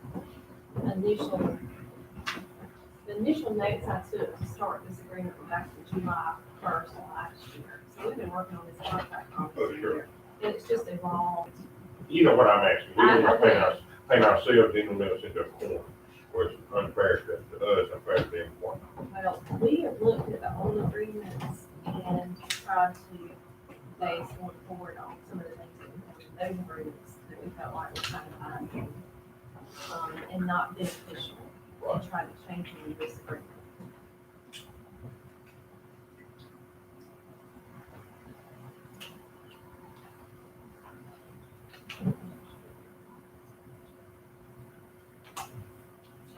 the initial notes I took to start this agreement were back in July 1st of last year. So we've been working on this contract for Oh, this sure. year, and it's just evolved. You know what I'm asking, we don't want to paint ourselves in the middle into a corner, where it's unfair to us, unfair to the employee. Well, we have looked at the old agreements and tried to base going forward on some of the things that we have in those agreements that we felt like were kind of binding, and not beneficial, and try to change them in this agreement.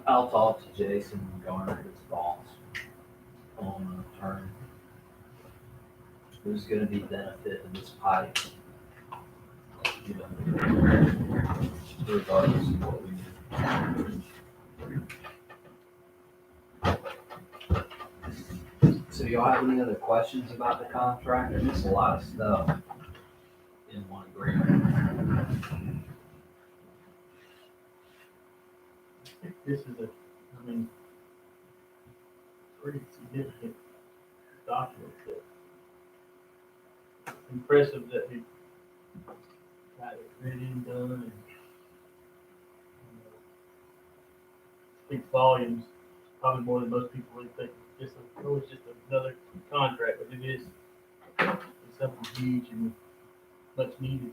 I'll talk to Jason Garner, his boss, on the term. Who's gonna be benefit in this pipe? You know, regardless of what we do. So y'all have any other questions about the contract? There's a lot of stuff in one agreement. This is I mean, pretty significant document that impressive that he got it ready and done and speaks volumes, probably more than most people would think. It's just another contract, but it is it's something huge and much needed.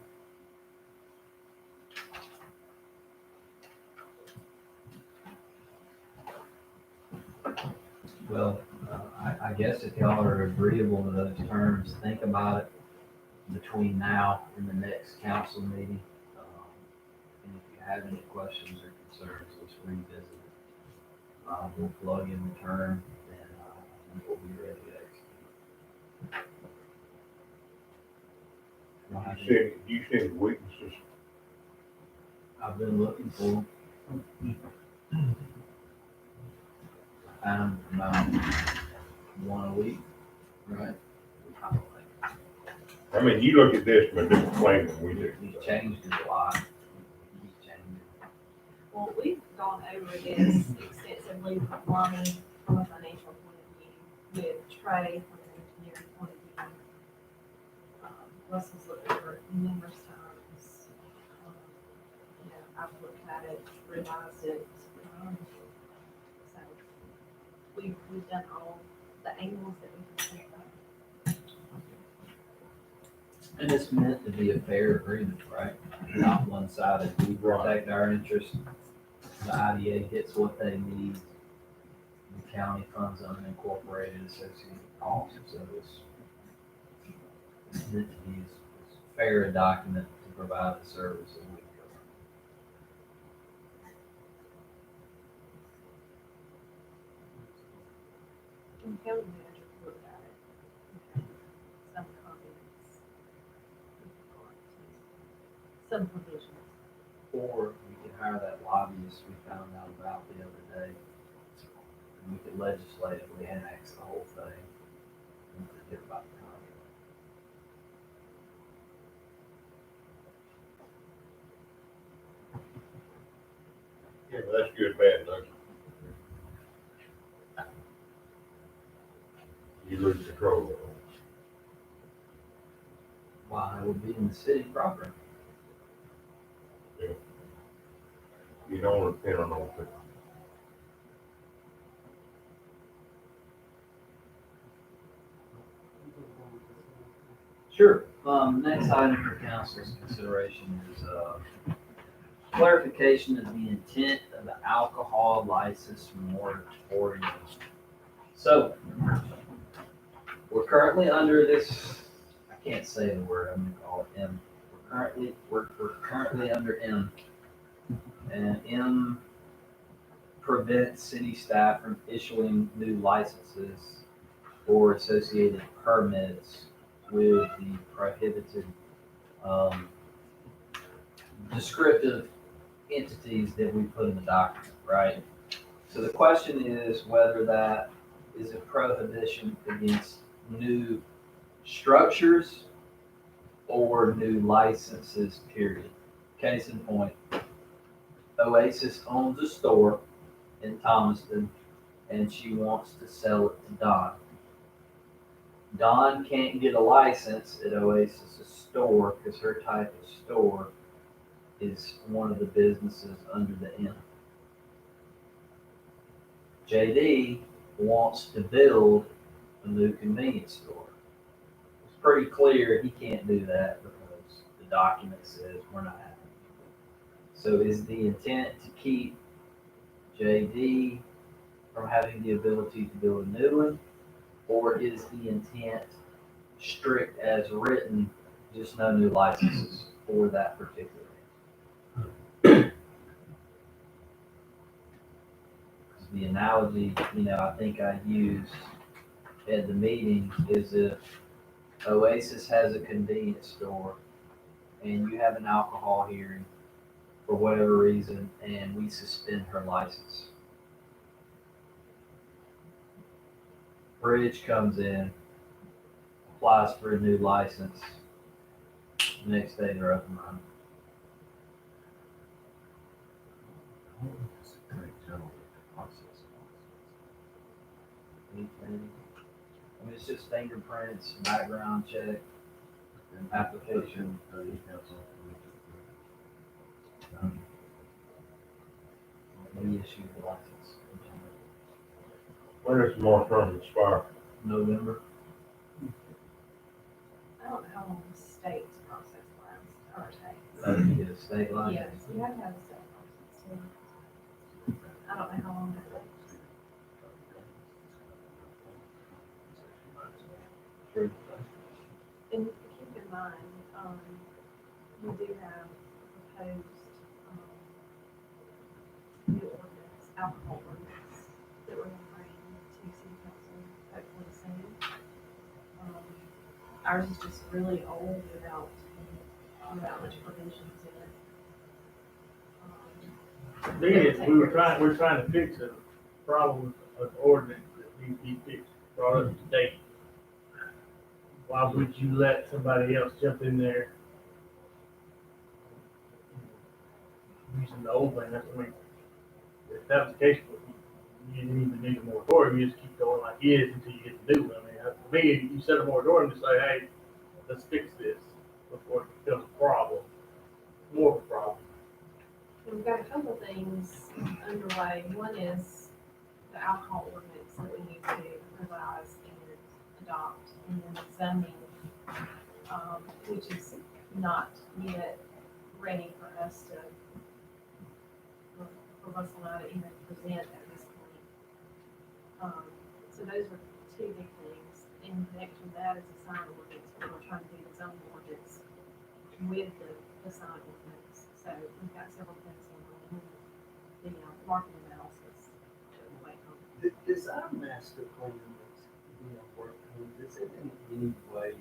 Well, I guess if y'all are agreeable to those terms, think about it between now and the next council meeting. And if you have any questions or concerns, let's revisit it. we'll plug in the term and, we'll be ready to execute. I don't have any- Do you see any weaknesses? I've been looking for them. And about one a week, right? I mean, you look at this from a different plane than we do. He's changed it a lot. He's changed it. Well, we've gone over this extensively with Lonnie from a financial point of view, with Trey from an engineering point of view. Russell's looked over it numerous times. You know, I've looked at it, revised it. So we've done all the angles that we can think of. And it's meant to be a fair agreement, right? Not one-sided. We protect our interests. The IDA gets what they need. The county funds unincorporated associated costs. So it's meant to be as fair a document to provide the service that we cover. And the county manager looked at it. Some comments. Some provisions. Or we could hire that lobbyist we found out about the other day. And we could legislatively annex the whole thing and forget about the contract. Yeah, but that's good, bad, though. You lose control of it. Why, it would be in the city proper. You don't depend on those things. Sure. Next item for council's consideration is, clarification of the intent of the alcohol license moratorium. So, we're currently under this, I can't say the word, I'm gonna call it M. We're currently under M. And M prevents city staff from issuing new licenses or associated permits with the prohibited, descriptive entities that we put in the document, right? So the question is whether that is a prohibition against new structures or new licenses, period. Case in point, Oasis owns a store in Thomaston and she wants to sell it to Don. Don can't get a license at Oasis's store because her type of store is one of the businesses under the M. JD wants to build a new convenience store. It's pretty clear he can't do that because the document says we're not having it. So is the intent to keep JD from having the ability to build a new one? Or is the intent strict as written, just no new licenses for that particular? The analogy, I think I used at the meeting is if Oasis has a convenience store and you have an alcohol hearing for whatever reason and we suspend her license. Bridge comes in, applies for a new license. Next day they're up and running. Anything. I mean, it's just fingerprints, background check, and application. We issue the license. When does the moratorium expire? November. I don't know how long the state's process lasts, or takes. You get a state Yes, license. you have to have a state process too. I don't know how long that takes. True. And keep in mind, we do have proposed, new ordinance, alcohol ordinance, Ours is just really old without much provisions in it. Thing is, we're trying to fix a problem of ordinance that needs to be fixed, brought up to date. Why would you let somebody else jump in there? Using the old thing, that's, I mean, if that was the case, you didn't even need a moratorium, you just keep going like it is until you get the new one. I mean, for me, you set a moratorium to say, hey, let's fix this before it becomes a problem, more of a problem. We've got a couple of things underway. One is the alcohol ordinance that we need to revise and adopt, and then the zoning, which is not yet ready for us to, for Russell and I to even present at this point. So those are two big things. In connection with that is the sign ordinance, where we're trying to do the zoning ordinance with the sign ordinance. So we've got several things going on. The market analysis that we're waiting on. Does our master plan that's being worked on, does it in any way,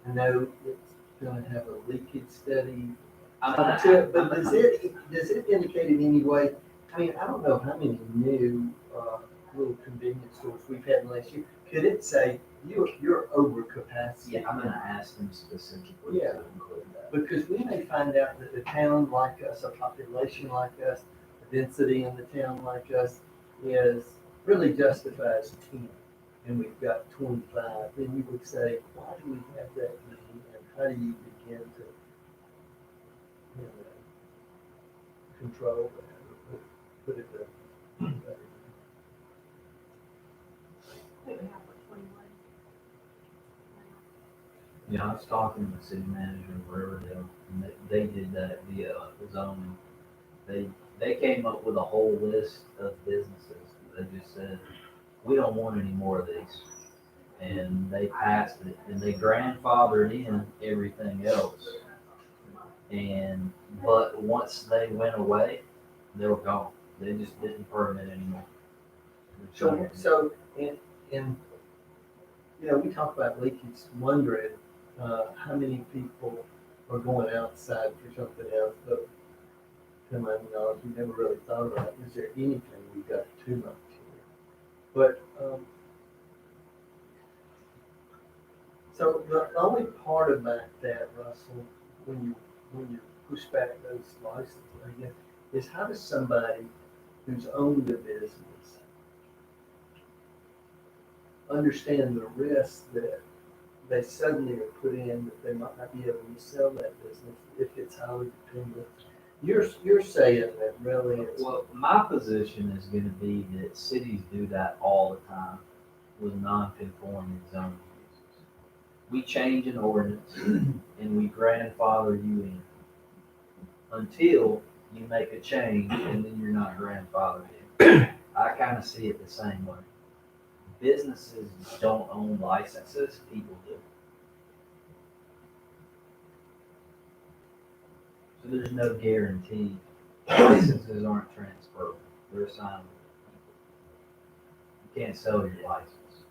I know it's gonna have a leakage study up to it, but does it indicate in any way, I mean, I don't know how many new, little convenience stores we've had in the last year. Could it say, you're over capacity? Yeah, I'm gonna ask them specifically Yeah. to include that. Because we may find out that a town like us, a population like us, a density in the town like us is really justifies 10, and we've got 25, then you would say, why do we have that many, and how do you begin to, you know, control that, or put it better? I think we have like 21. Yeah, I was talking to the city manager in Riverdale, and they did that via zoning. They came up with a whole list of businesses. They just said, we don't want any more of these. And they passed it, and they grandfathered in everything else. But once they went away, they were gone. They just didn't permit anymore. So, and, you know, we talk about leakage, wondering, how many people are going outside for something else, but to my knowledge, we never really thought about, is there anything we got too much here? But, so the only part about that, Russell, when you push back those licenses, I guess, is how does somebody who's owned a business understand the risk that they suddenly are put in, that they might not be able to sell that business if it's highly dependent? You're saying that really it's. Well, my position is gonna be that cities do that all the time with non-conforming zoning uses. We change an ordinance and we grandfather you in until you make a change and then you're not grandfathered in. I kind of see it the same way. Businesses don't own licenses, people do. So there's no guarantee. Licenses aren't transferable. They're assigned to people. You can't sell your license.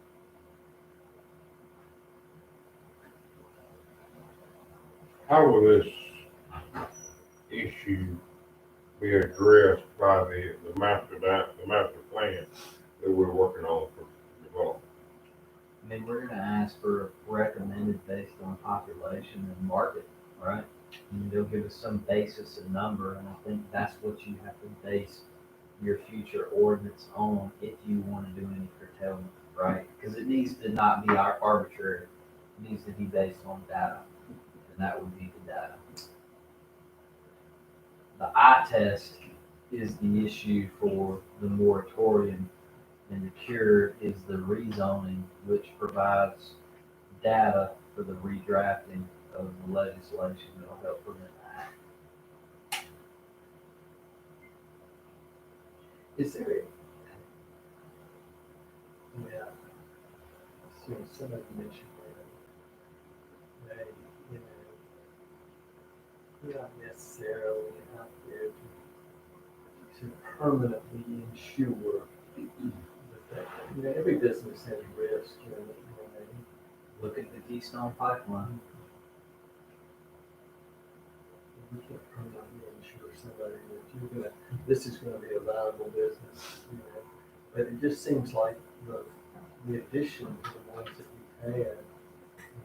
How will this issue be addressed by the master plan that we're working on for development? I mean, we're gonna ask for recommended based on population and market, right? And they'll give us some basis and number, and I think that's what you have to base your future ordinance on if you wanna do any curtailment, right? Because it needs to not be arbitrary. It needs to be based on data, and that would be the data. The eye test is the issue for the moratorium, and the cure is the rezoning, which provides data for the redrafting of the legislation that'll help prevent that. Is there a, yeah, so somebody mentioned that, they, you know, we're not necessarily out there to permanently ensure the fact that, you know, every business has risk, you know, when they Look at the Keystone Pipeline. We can't, I'm not really sure somebody that you're gonna, this is gonna be a valuable business, you know. But it just seems like the addition to the ones that we've had,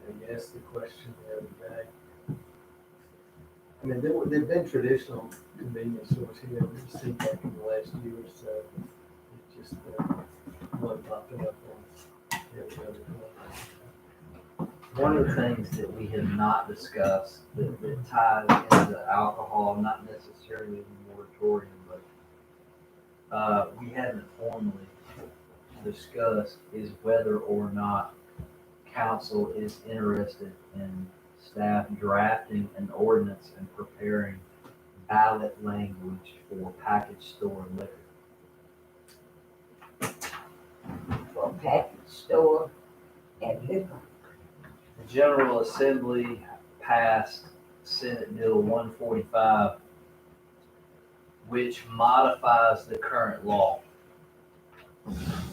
you asked the question the other day. I mean, they've been traditional convenience stores here, but it seems like in the last year or so, it's just, one popping up on every other corner. One of the things that we have not discussed that ties into alcohol, not necessarily the moratorium, but we haven't formally discussed is whether or not council is interested in staff drafting an ordinance and preparing ballot language for package store liquor. For package store and liquor. The General Assembly passed Senate Bill 145, which modifies the current law.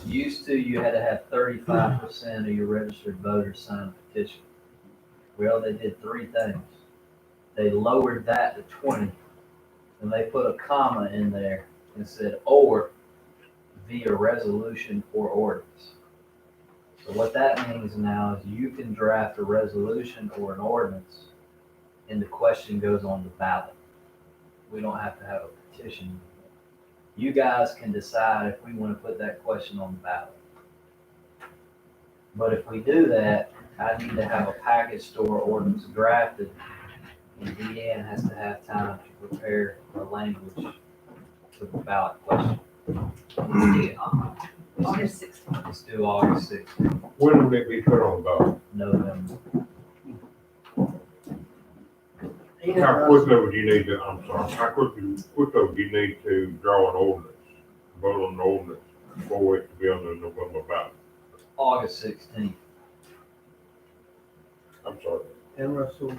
Used to, you had to have 35% of your registered voters sign a petition. Well, they did three things. They lowered that to 20, and they put a comma in there and said, or via resolution or ordinance. So what that means now is you can draft a resolution or an ordinance, and the question goes on the ballot. We don't have to have a petition. You guys can decide if we want to put that question on the ballot. But if we do that, I need to have a package store ordinance drafted, and Deanne has to have time to prepare the language for the ballot question. August 16th. Let's do August 16th, When would it be put on the ballot? November. How quickly would you need to, I'm sorry, how quickly would you need to draw an ordinance, vote on an ordinance for it to be on the November ballot? August 16th. I'm sorry. And Russell,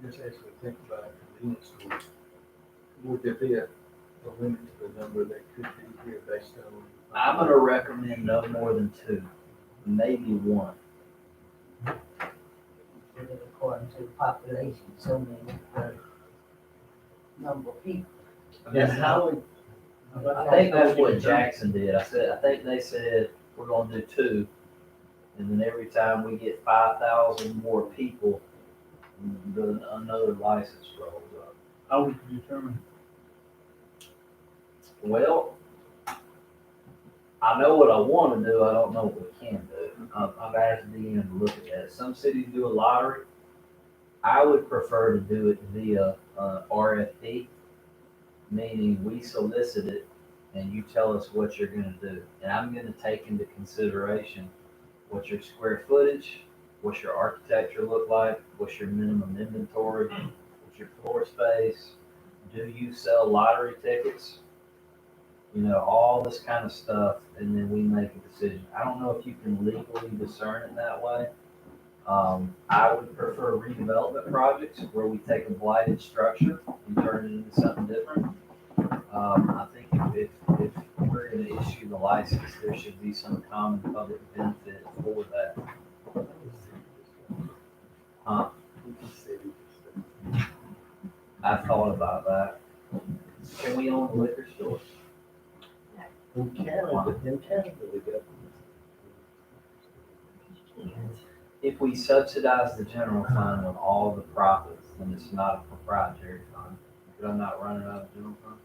just as we think about convenience stores, would there be a limit to the number that could be here based on? I'm gonna recommend no more than 2, maybe 1. According to the population, so many number of people. And how would, I think that's what Jackson did. I think they said, we're gonna do 2. And then every time we get 5,000 more people, another license rolls up. How would you determine? Well, I know what I wanna do, I don't know what we can do. I've asked Deanne to look at that. Some cities do a lottery. I would prefer to do it via RFP, meaning we solicit it and you tell us what you're gonna do. And I'm gonna take into consideration what's your square footage, what's your architecture look like, what's your minimum inventory, what's your floor space, do you sell lottery tickets? You know, all this kind of stuff, and then we make a decision. I don't know if you can legally discern it that way. I would prefer redevelopment projects where we take a blighted structure and turn it into something different. I think if we're gonna issue the license, there should be some common public benefit for that. I thought about that. Can we own a liquor store? in Canada, the government. If we subsidize the general fund on all the profits, then it's not a proprietary fund. Could I not run it out of the general fund?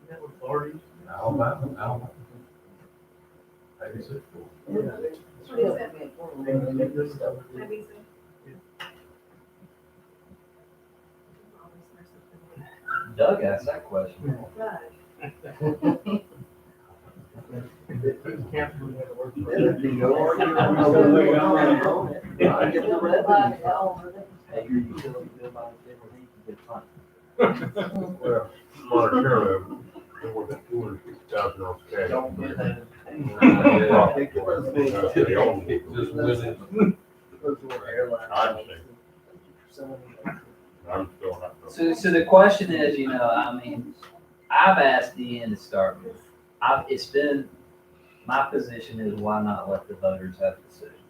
That was authorities. Alabama. Maybe it's What is that? Maybe so. Doug asked that question. Judge. Council would have to work. There'd be no argument. I get the revenue. Hey, your utility bill by the table, you can get fine. Well, Montana, more than 250,000 on cash. Don't get that. I think it was me. They own it. Just winning. Those were airlines. I understand. I'm still not. So the question is, you know, I mean, I've asked Deanne to start with. It's been, my position is why not let the voters have the decision?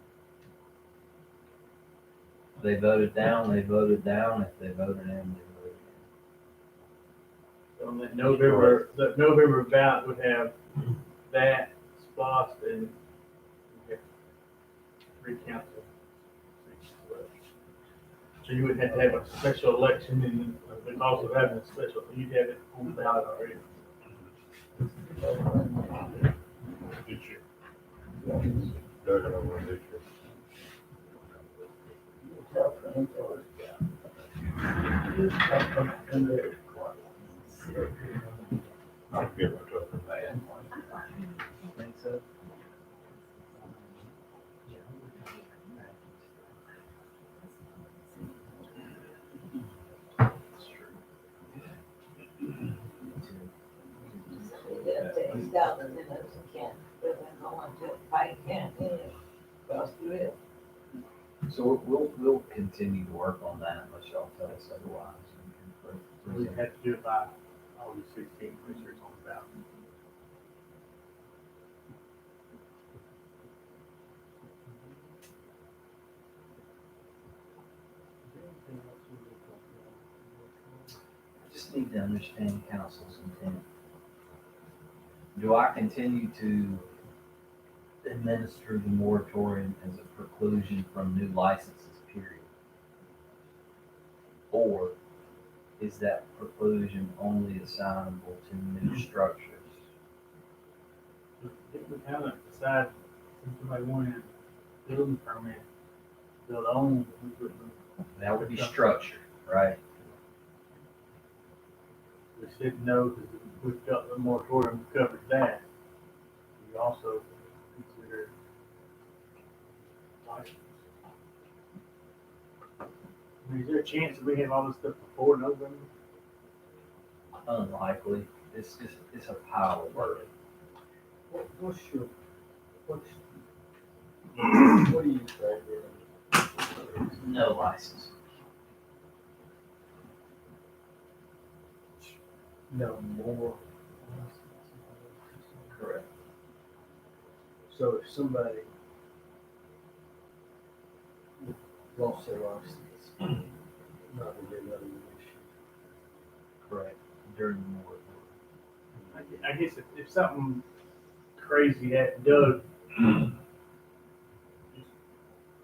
They voted down, they voted down. If they voted in, they voted So that November ballot would have that, SPOS, and we have 3 council seats left. So you would have to have a special election and because of having a special, you'd have it on the ballot already. This year. Doug, I don't know this year. Tough and George. I'll give it to them. in. Think so? They'll take dollars in us can't, they're going to fight can't, across the river. So we'll continue to work on that unless y'all tell us otherwise. We have to do it by August 16th, which is on the ballot. I just need to understand council's intent. Do I continue to administer the moratorium as a preclusion from new licenses, period? Or is that preclusion only assignable to new structures? If we kind of decide, if somebody wanted a building permit, build own, we put That would be structure, right? we said no, because we've got the moratorium covered that. We also consider license. I mean, is there a chance that we have all this stuff before November? Unlikely. It's a pile of work. What do you think? No license. No more. Correct. So if somebody lost their license, not gonna be another issue. Correct. During the moratorium. I guess if something crazy that Doug just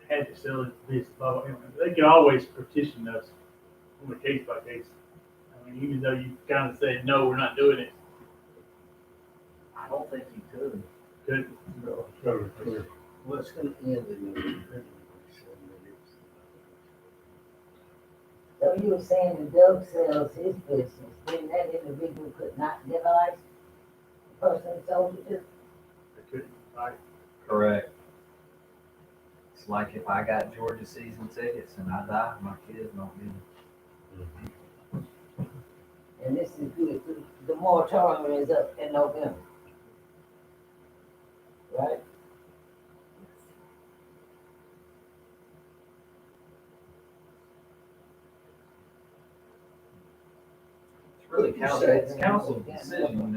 had to sell this, they can always petition us on a case by case. I mean, even though you kind of said, no, we're not doing it, I don't think you could. could, No. So, clear. Well, it's gonna end in the. So you were saying the Doug sells his business, then that individual could not get a license? The person sold it to? they couldn't, like, Correct. It's like if I got Georgia season tickets and I die, my kids don't get them. And this is good, the moratorium is up in November. Right? It's really What did you council, say? it's council's decision,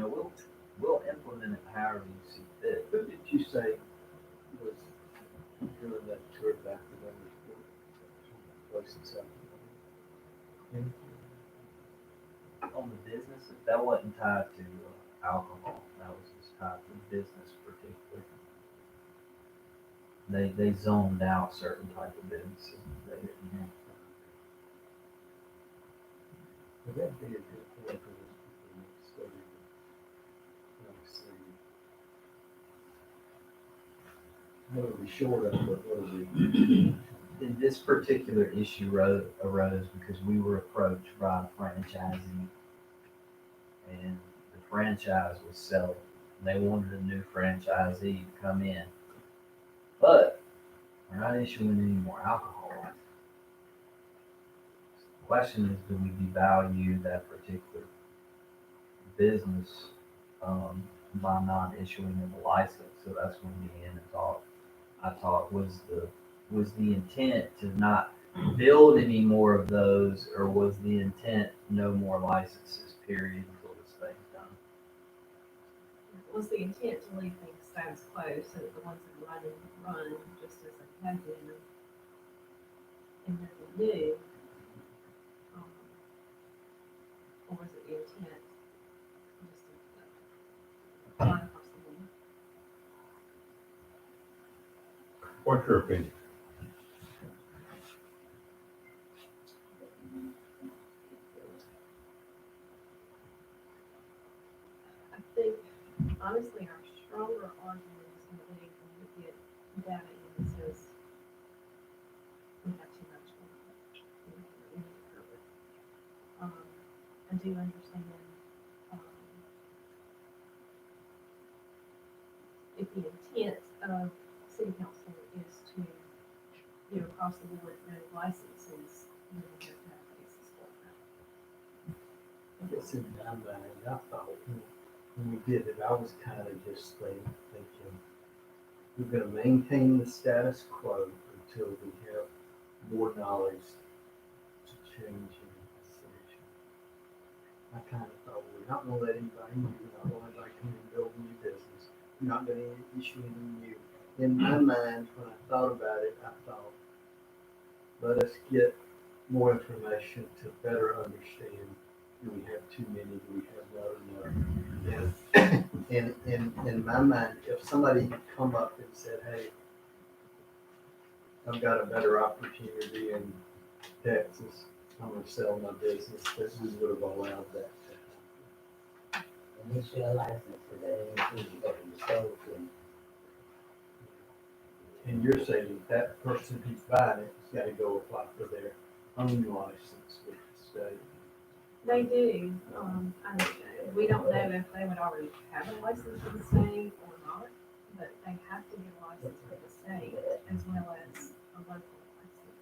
we'll implement it however you see fit. Who did you say was doing that tour back to them? Places out? On the business, that wasn't tied to alcohol, that was just tied to business particularly. They zoned out certain type of businesses, they didn't have. Would that be a good point for this people to study? What are we short of, but what are we? And this particular issue arose because we were approached by a franchisee. And the franchise was selling. They wanted a new franchisee to come in. But we're not issuing any more alcohol licenses. The question is, do we devalue that particular business by not issuing them a license? So that's when me and I talked, was the intent to not build any more of those, or was the intent no more licenses, period, until this thing's done? Was the intent to leave things status quo so that the ones that run just as they had been? and then the new, or was it the intent? Just to, line across the board. What's your opinion? I think, honestly, our stronger argument is gonna be when we get data in that says we have too much going on. We need to curb it. I do understand, if the intent of city council is to, across the board, no licenses, then we have to have cases for that. I guess in my mind, I thought when we did it, I was kind of just thinking, we're gonna maintain the status quo until we have more knowledge to change in the situation. I kind of thought, we're not gonna let anybody new, we're not gonna let anybody come and build a new business, we're not gonna issue any new. In my mind, when I thought about it, I thought, let us get more information to better understand, do we have too many, do we have not enough? And in my mind, if somebody had come up and said, hey, I've got a better opportunity in Texas, I'm gonna sell my business, that we would have allowed that to happen. Initial license for that, you go to the soul food. And you're saying that person who's buying it has gotta go apply for their own license with the state. They do, we don't know if they would already have a license for the state or not, but they have to get a license for the state as well as a local license.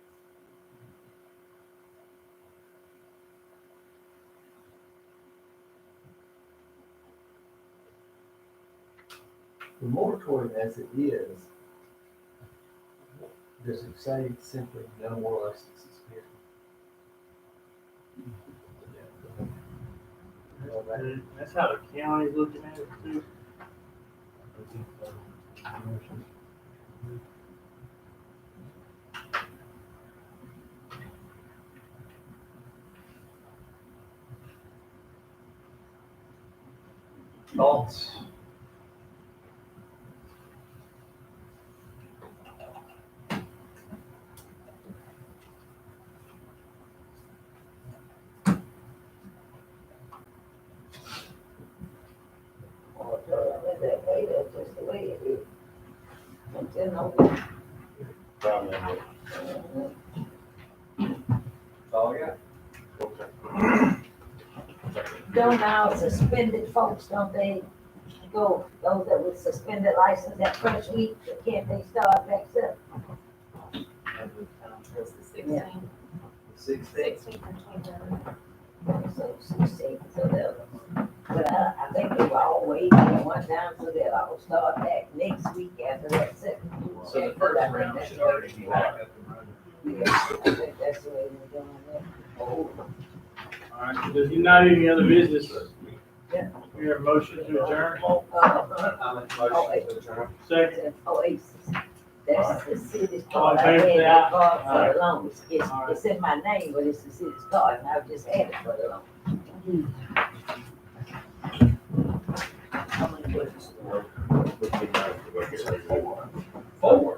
The moratorium as it is, does it say simply no more licenses period? Well, that- That's how the county's looking at it too. Thoughts? Or let that way, that's just the way it is. Until no. Comment on That's all I got. Don't now suspended folks, don't they go, those that with suspended license that first week, can't they start back up? It's the Yeah. 16th, 16th. 16th and 23rd. So she said, so they'll, but I think they were all waiting at one time, so they'll all start back next week after that second week. So the first round should already be back up and running. Yeah, I think that's the way they're doing it. All right, so there's not any other business. Yeah. We have a motion to adjourn. I'm in motion to adjourn. Second. Oasis. That's the city's All in card. I had favor, say that aye. card for Aye. the longest. It's, Aye. it's in my name, but it's the city's card, and I've just had it for the longest. it. Four.